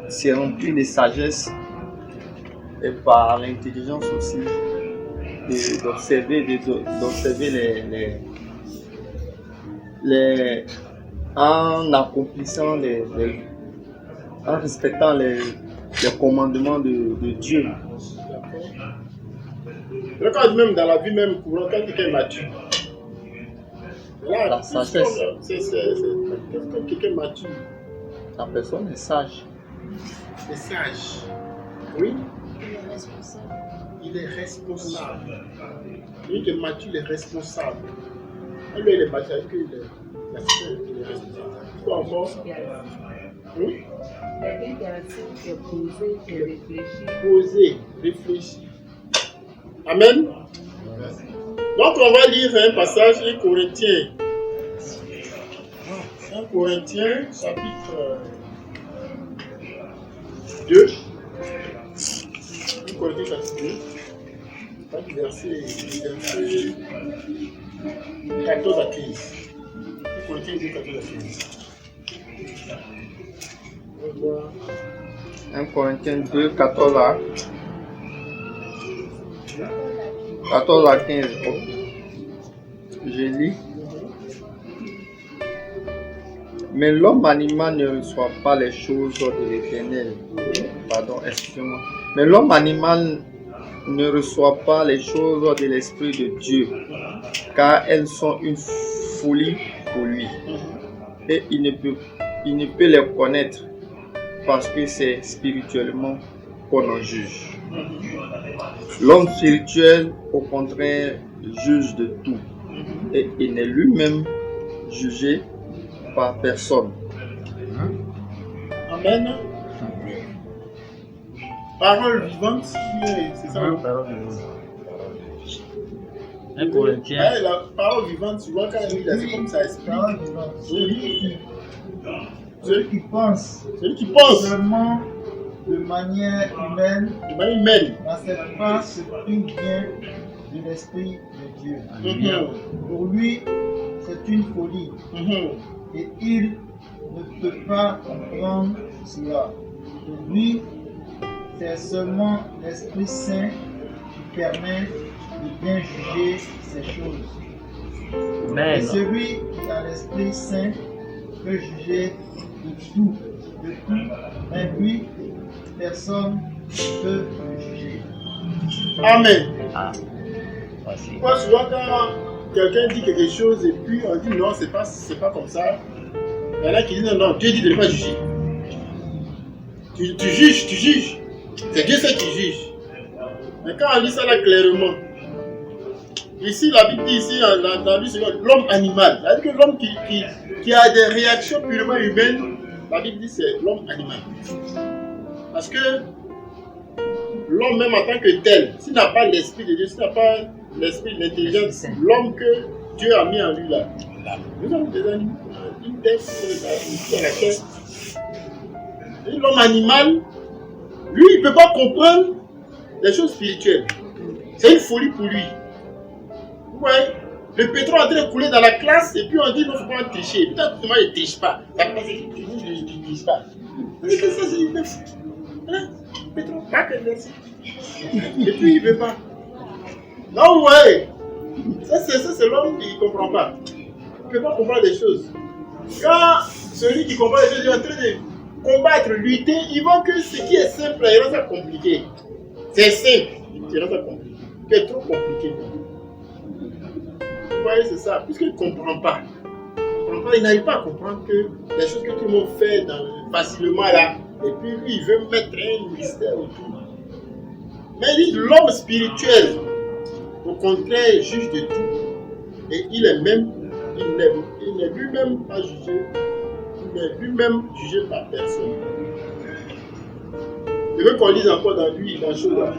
c'est remplir de sagesse et par l'intelligence aussi, d'observer en accomplissant en respectant les commandements de Dieu. Regarde même dans la vie même courante, quand quelqu'un est mature. Là, La sagesse. C'est quelqu'un mature. La personne est sage. C'est sage. Oui. Il est responsable. Il est responsable. Lui qui est mature, il est responsable. Et lui, il est mature, il est responsable. Quoi encore? Oui. Quelqu'un qui a assez de poser, de réfléchir. Poser, réfléchir. Amen. Donc on va lire un passage, 1 Corinthiens. 1 Corinthiens, chapitre 2. 1 Corinthiens, chapitre 2. Verset 14 à 15. 1 Corinthiens 2, 14 à 15. On va voir. 1 Corinthiens 2, 14 à 15. Je lis. Mais l'homme animal ne reçoit pas les choses de l'Éternel. Pardon, excusez-moi. Mais l'homme animal ne reçoit pas les choses de l'Esprit de Dieu, car elles sont une folie pour lui. Et il ne peut les connaître parce que c'est spirituellement qu'on en juge. L'homme spirituel, au contraire, juge de tout et il n'est lui-même jugé par personne. Amen. Parole vivante, c'est ça? Parole vivante. 1 Ouais, Corinthiens. la parole vivante, tu vois, quand il a dit comme ça, explique. Parole vivante. Oui. Celui qui pense Seulement de manière humaine n'accepte pas ce qui vient de l'Esprit de Dieu. Pour lui, c'est une folie et il ne peut pas comprendre cela. Pour lui, c'est seulement l'Esprit Saint qui permet de bien juger ces choses. Amen. Et celui qui a l'Esprit Saint peut juger de tout, mais lui, personne ne peut le juger. Amen. Ah, voici. Moi, souvent, quand quelqu'un dit quelque chose et puis on dit non, c'est pas comme ça, il y en a qui disent non, Dieu dit de ne pas juger. Tu juges. C'est Dieu seul qui juge. Mais quand on lit ça là clairement, ici, la Bible dit ici, dans l'homme animal, c'est-à-dire que l'homme qui a des réactions purement humaines, la Bible dit que c'est l'homme animal. Parce que l'homme même en tant que tel, s'il n'a pas l'esprit de Dieu, s'il n'a pas l'esprit d'intelligence, l'homme que Dieu a mis en lui là, nous avons des animaux, une tête sur la terre. Et l'homme animal, lui, il ne peut pas comprendre les choses spirituelles. C'est une folie pour lui. Vous voyez, le pétrole est en train de couler dans la classe et puis on dit non, il ne faut pas tricher. Peut-être que moi je ne triche pas. Ça passe qu'il ne triche pas. C'est que ça, c'est une fou. Hein? Pétrole, pas que merci. Et puis il ne veut pas. Non, ouais. Ça, c'est l'homme qui ne comprend pas. Il ne peut pas comprendre les choses. Quand celui qui comprend les choses est en train de combattre, lutter, il voit que ce qui est simple, il rend ça compliqué. C'est simple, il rend ça compliqué. C'est trop compliqué. Vous voyez, c'est ça. Puisqu'il ne comprend pas. Il n'arrive pas à comprendre que les choses que tout le monde fait facilement là, et puis lui, il veut mettre un mystère autour. Mais il dit l'homme spirituel, au contraire, juge de tout. Et il est même, il n'est lui-même pas jugé. Il n'est lui-même jugé par personne. Je veux qu'on lise encore dans lui, dans Job.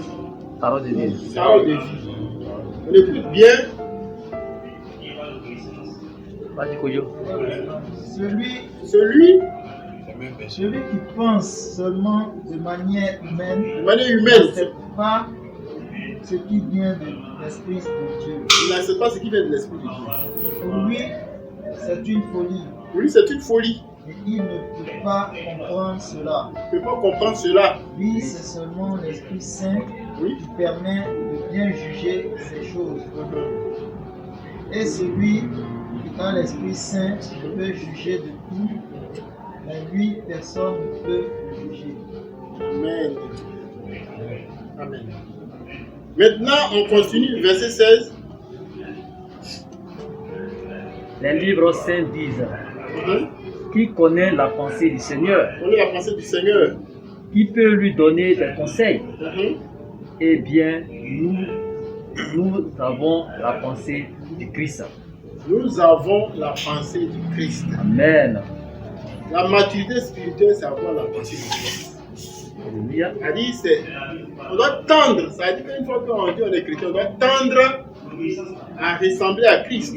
Parole de Dieu. Parole de vie. On écoute bien. Vas-y, Koyo. Celui qui pense seulement de manière humaine, n'accepte pas ce qui vient de l'Esprit de Dieu. Il n'accepte pas ce qui vient de l'Esprit de Dieu. Pour lui, c'est une folie. Pour lui, c'est une folie. Et il ne peut pas comprendre cela. Il ne peut pas comprendre cela. Lui, c'est seulement l'Esprit Saint qui permet de bien juger ces choses. Et celui qui a l'Esprit Saint peut juger de tout, mais lui, personne ne peut le juger. Amen. Amen. Maintenant, on continue, verset 16. Les livres saints disent qui connaît la pensée du Seigneur? Connaît la pensée du Seigneur. Qui peut lui donner des conseils? Eh bien, nous avons la pensée du Christ. Nous avons la pensée du Christ. Amen. La maturité spirituelle, c'est avoir la pensée du Christ. C'est-à-dire, on doit tendre. Ça veut dire qu'une fois qu'on dit on est chrétien, on doit tendre à ressembler à Christ.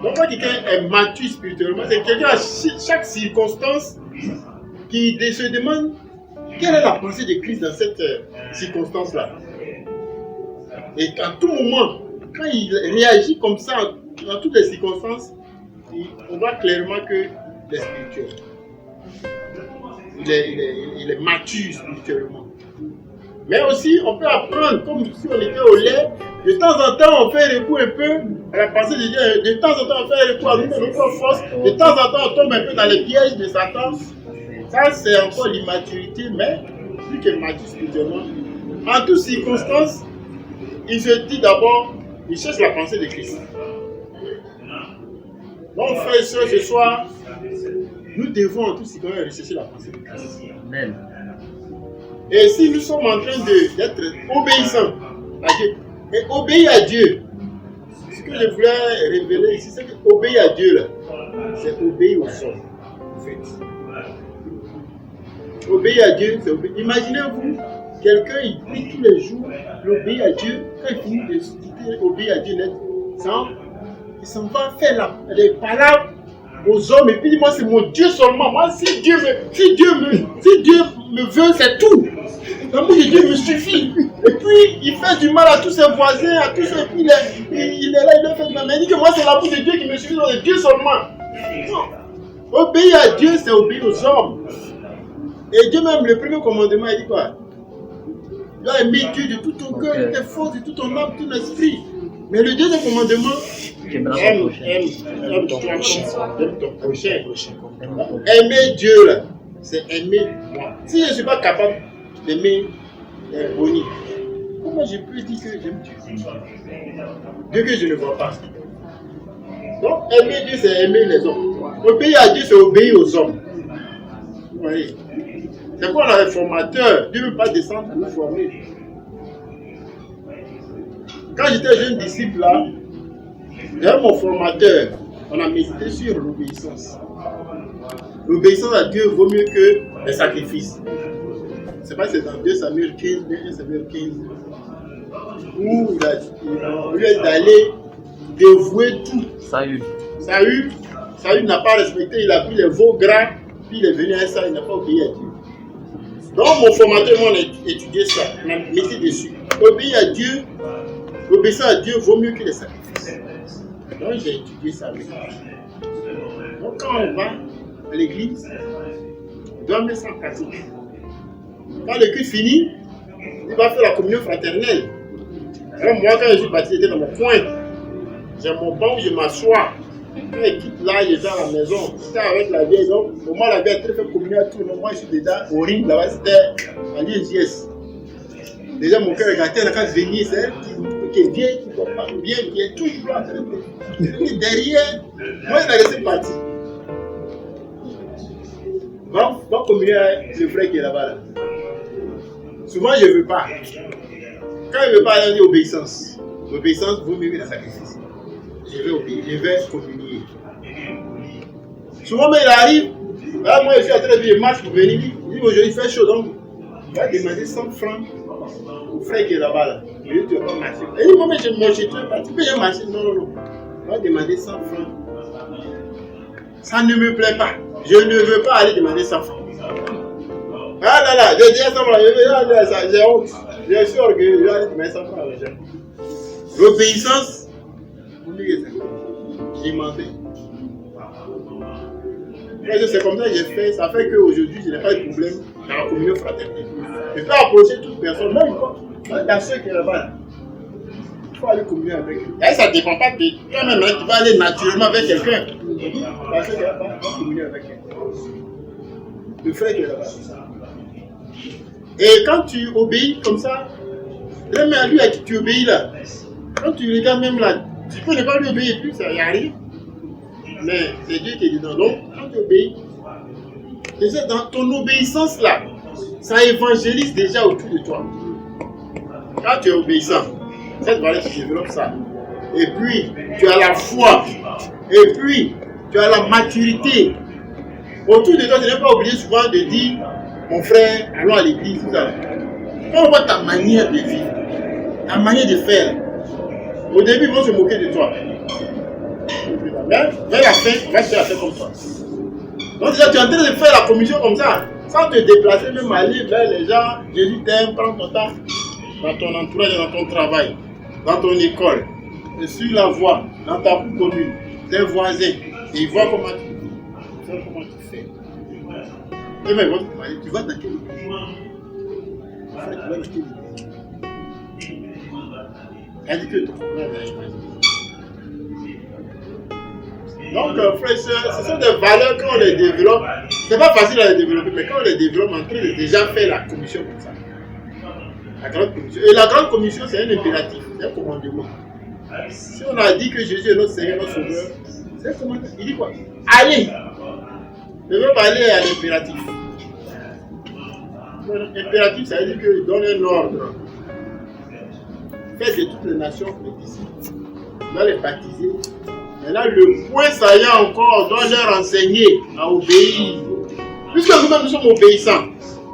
Donc, quand quelqu'un est mature spirituellement, c'est quelqu'un à chaque circonstance qui se demande quelle est la pensée de Christ dans cette circonstance-là. Et à tout moment, quand il réagit comme ça, dans toutes les circonstances, on voit clairement que il est spirituel. Il est mature spirituellement. Mais aussi, on peut apprendre, comme si on était au lait, de temps en temps, on fait recours un peu à la pensée de Dieu, de temps en temps, on fait recours à notre force, de temps en temps, on tombe un peu dans les pièges de Satan. Ça, c'est encore l'immaturité, mais plus que mature spirituellement. En toutes circonstances, il se dit d'abord, il cherche la pensée de Christ. Donc, frères et sœurs, ce soir, nous devons en toutes circonstances rechercher la pensée de Christ. Amen. Et si nous sommes en train d'être obéissants à Dieu, et obéir à Dieu, ce que je voulais révéler ici, c'est qu'obéir à Dieu, là, c'est obéir au sol, en fait. Obéir à Dieu, c'est obéir. Imaginez-vous, quelqu'un, il prie tous les jours, il obéit à Dieu, quand il finit de obéir à Dieu, il s'en va faire les palabres aux hommes, et puis il dit, moi c'est mon Dieu seulement, moi si Dieu me veut, c'est tout. L'amour de Dieu me suffit. Et puis il fait du mal à tous ses voisins, à tous ceux, et puis il est là, il leur fait du mal. Mais il dit que moi c'est l'amour de Dieu qui me suffit, c'est Dieu seulement. Non. Obéir à Dieu, c'est obéir aux hommes. Et Dieu même, le premier commandement, il dit quoi? Tu dois aimer Dieu de tout ton cœur, de tes forces, de tout ton âme, de ton esprit. Mais le deuxième commandement, aime ton prochain. Aimer Dieu, là, c'est aimer moi. Si je ne suis pas capable d'aimer Bonnie, comment je peux dire que j'aime Dieu? Dieu que je ne vois pas. Donc, aimer Dieu, c'est aimer les hommes. Obéir à Dieu, c'est obéir aux hommes. Vous voyez? C'est quoi le formateur? Dieu ne veut pas descendre pour nous former. Quand j'étais jeune disciple là, j'avais mon formateur, on a médité sur l'obéissance. l'obéissance à Dieu vaut mieux que les sacrifices. Je ne sais pas si c'est dans 2 Samuel 15, 1 Samuel 15, où il a lieu d'aller dévouer tout. Saül n'a pas respecté, il a pris les veaux gras, puis il est venu à ça, il n'a pas obéi à Dieu. Donc mon formateur m'a étudié ça, m'a mis dessus. Obéir à Dieu, l'obéissance à Dieu vaut mieux que les sacrifices. Donc j'ai étudié ça avec lui. Donc quand on va à l'église, on doit mettre ça en pratique. Quand le culte finit, il va faire la communion fraternelle. Alors moi, quand je suis baptisé, j'étais dans mon coin. J'ai mon banc où je m'assois. Quand il quitte là, il est dans la maison. C'était avec la vieille. Donc, au moins, la vieille a très fait communion à tout le monde. Moi, je suis déjà au ring là-bas. C'était à l'ISJS. Déjà, mon cœur regardait la case venir. C'est elle qui est vieille, qui ne va pas bien, qui est toujours là. Derrière, moi, je l'ai laissé partir. Va communier avec le frère qui est là-bas. Là. Souvent, je ne veux pas. Quand je ne veux pas, il y a obéissance. L'obéissance vaut mieux que le sacrifice. Je vais obéir, je vais communier. Souvent, mais il arrive, là, moi je suis en train de faire une marche pour venir, il dit aujourd'hui il fait chaud, donc il va demander 100 francs au frère qui est là-bas. Là. Tu ne vas pas marcher. Il dit, moi, mais je mange, tu peux marcher. Non. Il va demander 100 francs. Ça ne me plaît pas. Je ne veux pas aller demander 100 francs. Ah là, je dis à 100 francs, j'ai honte. Je suis orgueilleux, je vais aller demander 100 francs avec les gens. L'obéissance, j'ai demandé. C'est comme ça que j'ai fait. Ça fait qu'aujourd'hui, je n'ai pas de problème dans la communion fraternelle. Je peux approcher toute personne, même dans ceux qui sont là-bas. Il faut aller communier avec eux. Et ça ne dépend pas de toi-même, tu vas aller naturellement avec quelqu'un. Dans ceux qui sont là-bas, tu vas communier avec quelqu'un. Le frère qui est là-bas. Et quand tu obéis comme ça, même à lui à qui tu obéis là, quand tu regardes même là, tu peux ne pas lui obéir plus, ça n'y a rien. Mais c'est Dieu qui est dedans. Donc, quand tu obéis, déjà dans ton obéissance là, ça évangélise déjà autour de toi. Quand tu es obéissant, cette valeur se développe ça. Et puis, tu as la foi. Et puis, tu as la maturité. Autour de toi, tu n'es pas obligé souvent de dire, mon frère, allons à l'église. Quand on voit ta manière de vivre, ta manière de faire, au début, ils vont se moquer de toi. Mais vers la fin, on va se faire comme toi. Donc déjà, tu es en train de faire la commission comme ça, sans te déplacer, même aller vers les gens. Jésus t'aime, prends ton temps dans ton entourage, dans ton travail, dans ton école, et sur la voie, dans ta commune, tes voisins, et ils voient comment tu vis, ils voient comment tu fais. Et même, tu vas dans quel église? Tu vas dans quel église? Elle dit que ton frère va choisir. Donc, frères et sœurs, ce sont des valeurs qu'on les développe. C'est pas facile à les développer, mais quand on les développe, on est en train de déjà faire la commission comme ça. La grande commission. Et la grande commission, c'est un impératif, c'est un commandement. Si on a dit que Jésus est notre Seigneur, notre Sauveur, c'est un commandement. Il dit quoi? Allez! Le verbe aller est à l'impératif. L'impératif, ça veut dire qu'il donne un ordre. Faites de toutes les nations les disciples. On doit les baptiser. Mais là, le point saillant encore, on doit leur enseigner à obéir. Puisque nous-mêmes nous sommes obéissants,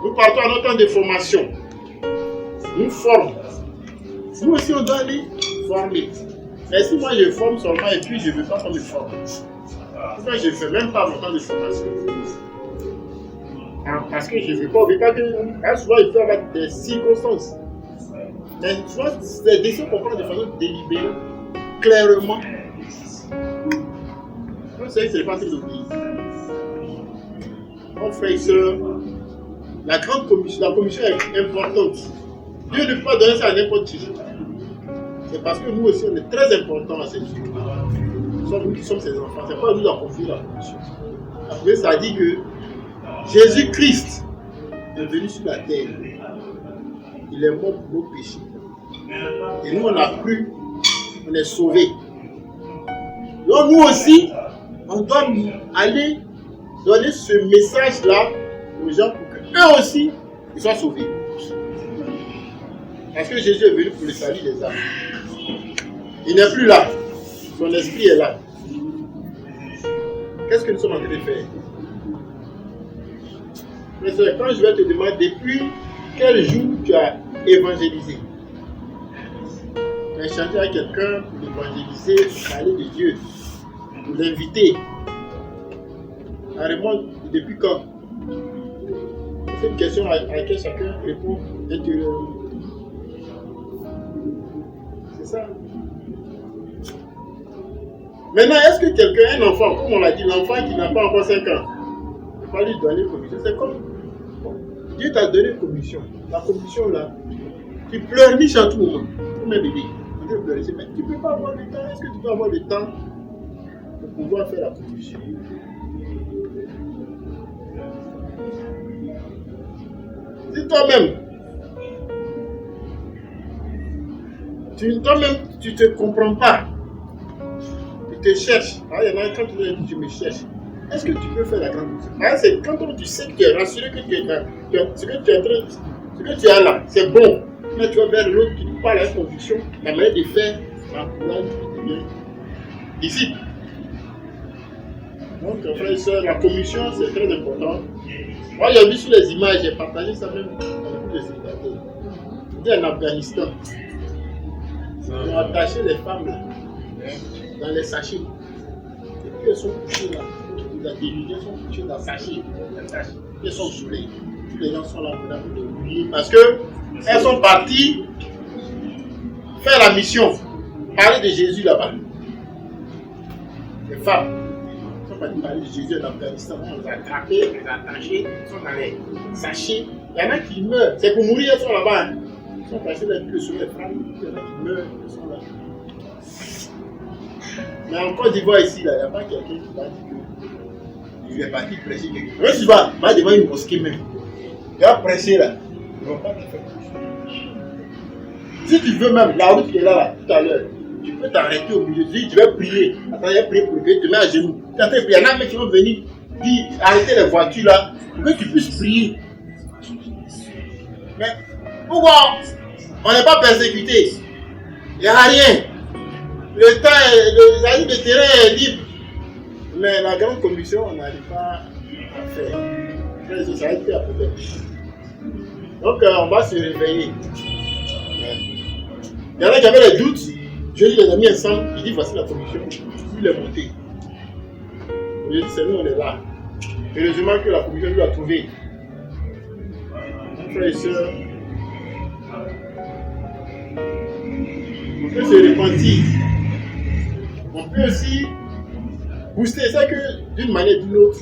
nous partons à notre temps de formation. Nous formons. Nous aussi, on doit aller former. Mais si moi je forme seulement et puis je ne veux pas qu'on me forme, pourquoi je ne fais même pas mon temps de formation? Parce que je ne veux pas que souvent il peut y avoir des circonstances. Mais souvent, c'est des décisions qu'on prend de façon délibérée, clairement. Vous savez que ce n'est pas très obéi. Mon frère et soeur, la commission est importante. Dieu ne peut pas donner ça à n'importe qui. C'est parce que nous aussi, on est très importants à cette vie. Nous qui sommes ses enfants, c'est pas nous qui avons confié la commission. La commission, ça dit que Jésus-Christ est venu sur la terre. Il est mort pour nos péchés. Et nous, on a cru, on est sauvés. Donc nous aussi, on doit aller donner ce message-là aux gens pour qu'eux aussi, ils soient sauvés. Parce que Jésus est venu pour le salut des âmes. Il n'est plus là. Son esprit est là. Qu'est-ce que nous sommes en train de faire? Mais c'est quand je vais te demander depuis quel jour tu as évangélisé. Tu as échangé à quelqu'un pour l'évangéliser, pour parler de Dieu, pour l'inviter. La réponse, depuis quand? C'est une question à laquelle chacun répond intérieurement. C'est ça. Maintenant, est-ce que quelqu'un, un enfant, comme on l'a dit, l'enfant qui n'a pas encore 5 ans, il ne peut pas lui donner commission? C'est comme Dieu t'a donné commission. La commission là, tu pleurniches à tout moment. Comme un bébé. Tu peux pleurer, mais tu ne peux pas avoir le temps. Est-ce que tu peux avoir le temps pour pouvoir faire la commission? Si toi-même, tu ne te comprends pas, tu te cherches. Ah, il y en a quand tu dis tu me cherches. Est-ce que tu peux faire la grande commission? Ah, c'est quand tu sais que tu es rassuré que ce que tu es en train, ce que tu as là, c'est bon. Mais tu vas vers l'autre qui te parle avec conviction, la manière de faire, l'encourage, qui devient disciple. Donc, frères et sœurs, la commission, c'est très important. Moi, j'ai vu sur les images, j'ai partagé ça même avec les célibataires. C'était en Afghanistan. Ils ont attaché les femmes là, dans les sachets. Et puis elles sont couchées là. La déluge, elles sont couchées dans les sachets. Elles sont saoulées. Tous les gens sont là pour les oublier parce qu'elles sont parties faire la mission. Parler de Jésus là-bas. Les femmes. Parler de Jésus en Afghanistan, on les a attrapés, on les a attachés, ils sont dans les sachets. Il y en a qui meurent, c'est pour mourir, ils sont là-bas. Ils sont passés là depuis le soleil, il y en a qui meurent, ils sont là. Mais en Côte d'Ivoire ici, là, il n'y a pas quelqu'un qui va dire que je vais partir prêcher quelque chose. Même si tu vas devant une mosquée même, tu vas prêcher là, ils ne vont pas te faire quelque chose. Si tu veux même, la route qui est là, tout à l'heure, tu peux t'arrêter au milieu, tu vas prier. Attends, il y a prié pour que tu te mets à genoux. Il y en a même qui vont venir dire arrêtez les voitures là pour que tu puisses prier. Mais pourquoi on n'est pas persécuté? Il n'y a rien. Le temps, le terrain est libre. Mais la grande commission, on n'arrive pas à faire. Ça va être après. Donc on va se réveiller. Il y en a qui avaient les doutes. Je dis les amis ensemble, il dit voici la commission, il est monté. Je dis c'est nous, on est là. Heureusement que la commission nous a trouvé. Frères et sœurs, on peut se repentir. On peut aussi booster ça que d'une manière ou d'une autre,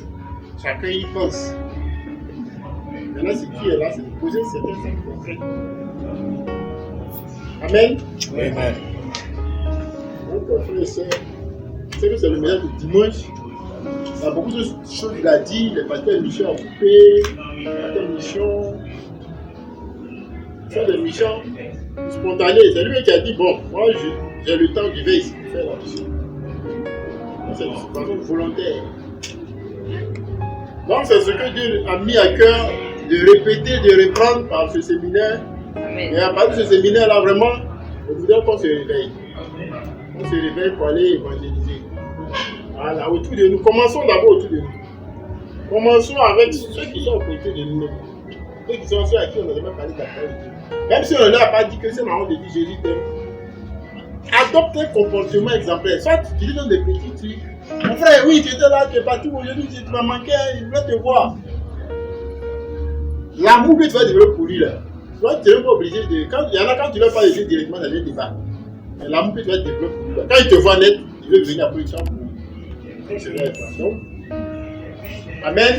chacun y pense. Maintenant, ce qui est là, c'est de poser certains actes concrets. Amen. Amen. Donc, frères et sœurs, c'est que c'est le meilleur de dimanche. Il y a beaucoup de choses qu'il a dit, les pasteurs Michel ont coupé, les pasteurs Michel, c'est des missions spontanées. C'est lui qui a dit bon, moi j'ai le temps, je vais ici faire la mission. C'est une façon volontaire. Donc c'est ce que Dieu a mis à cœur de répéter, de reprendre par ce séminaire. Amen. Et à partir de ce séminaire-là, vraiment, je voudrais qu'on se réveille. On se réveille pour aller évangéliser. Voilà, autour de nous. Commençons d'abord autour de nous. Commençons avec ceux qui sont aux côtés de nous. Ceux qui sont ceux à qui on n'a jamais parlé de la parole de Dieu. Même si on ne leur a pas dit que c'est marrant de dire Jésus t'aime. Adopte un comportement exemplaire. Soit tu dis dans des petits trucs. Mon frère, oui, tu étais là, tu es parti aujourd'hui, tu m'as manqué, il voulait te voir. L'amour que tu vas développer pour lui là. Toi, tu n'es pas obligé de. Il y en a quand tu ne veux pas aller directement dans le débat. Mais l'amour que tu vas développer pour lui là. Quand il te voit net, il veut venir après le champ. Donc, c'est vrai. Donc, amen.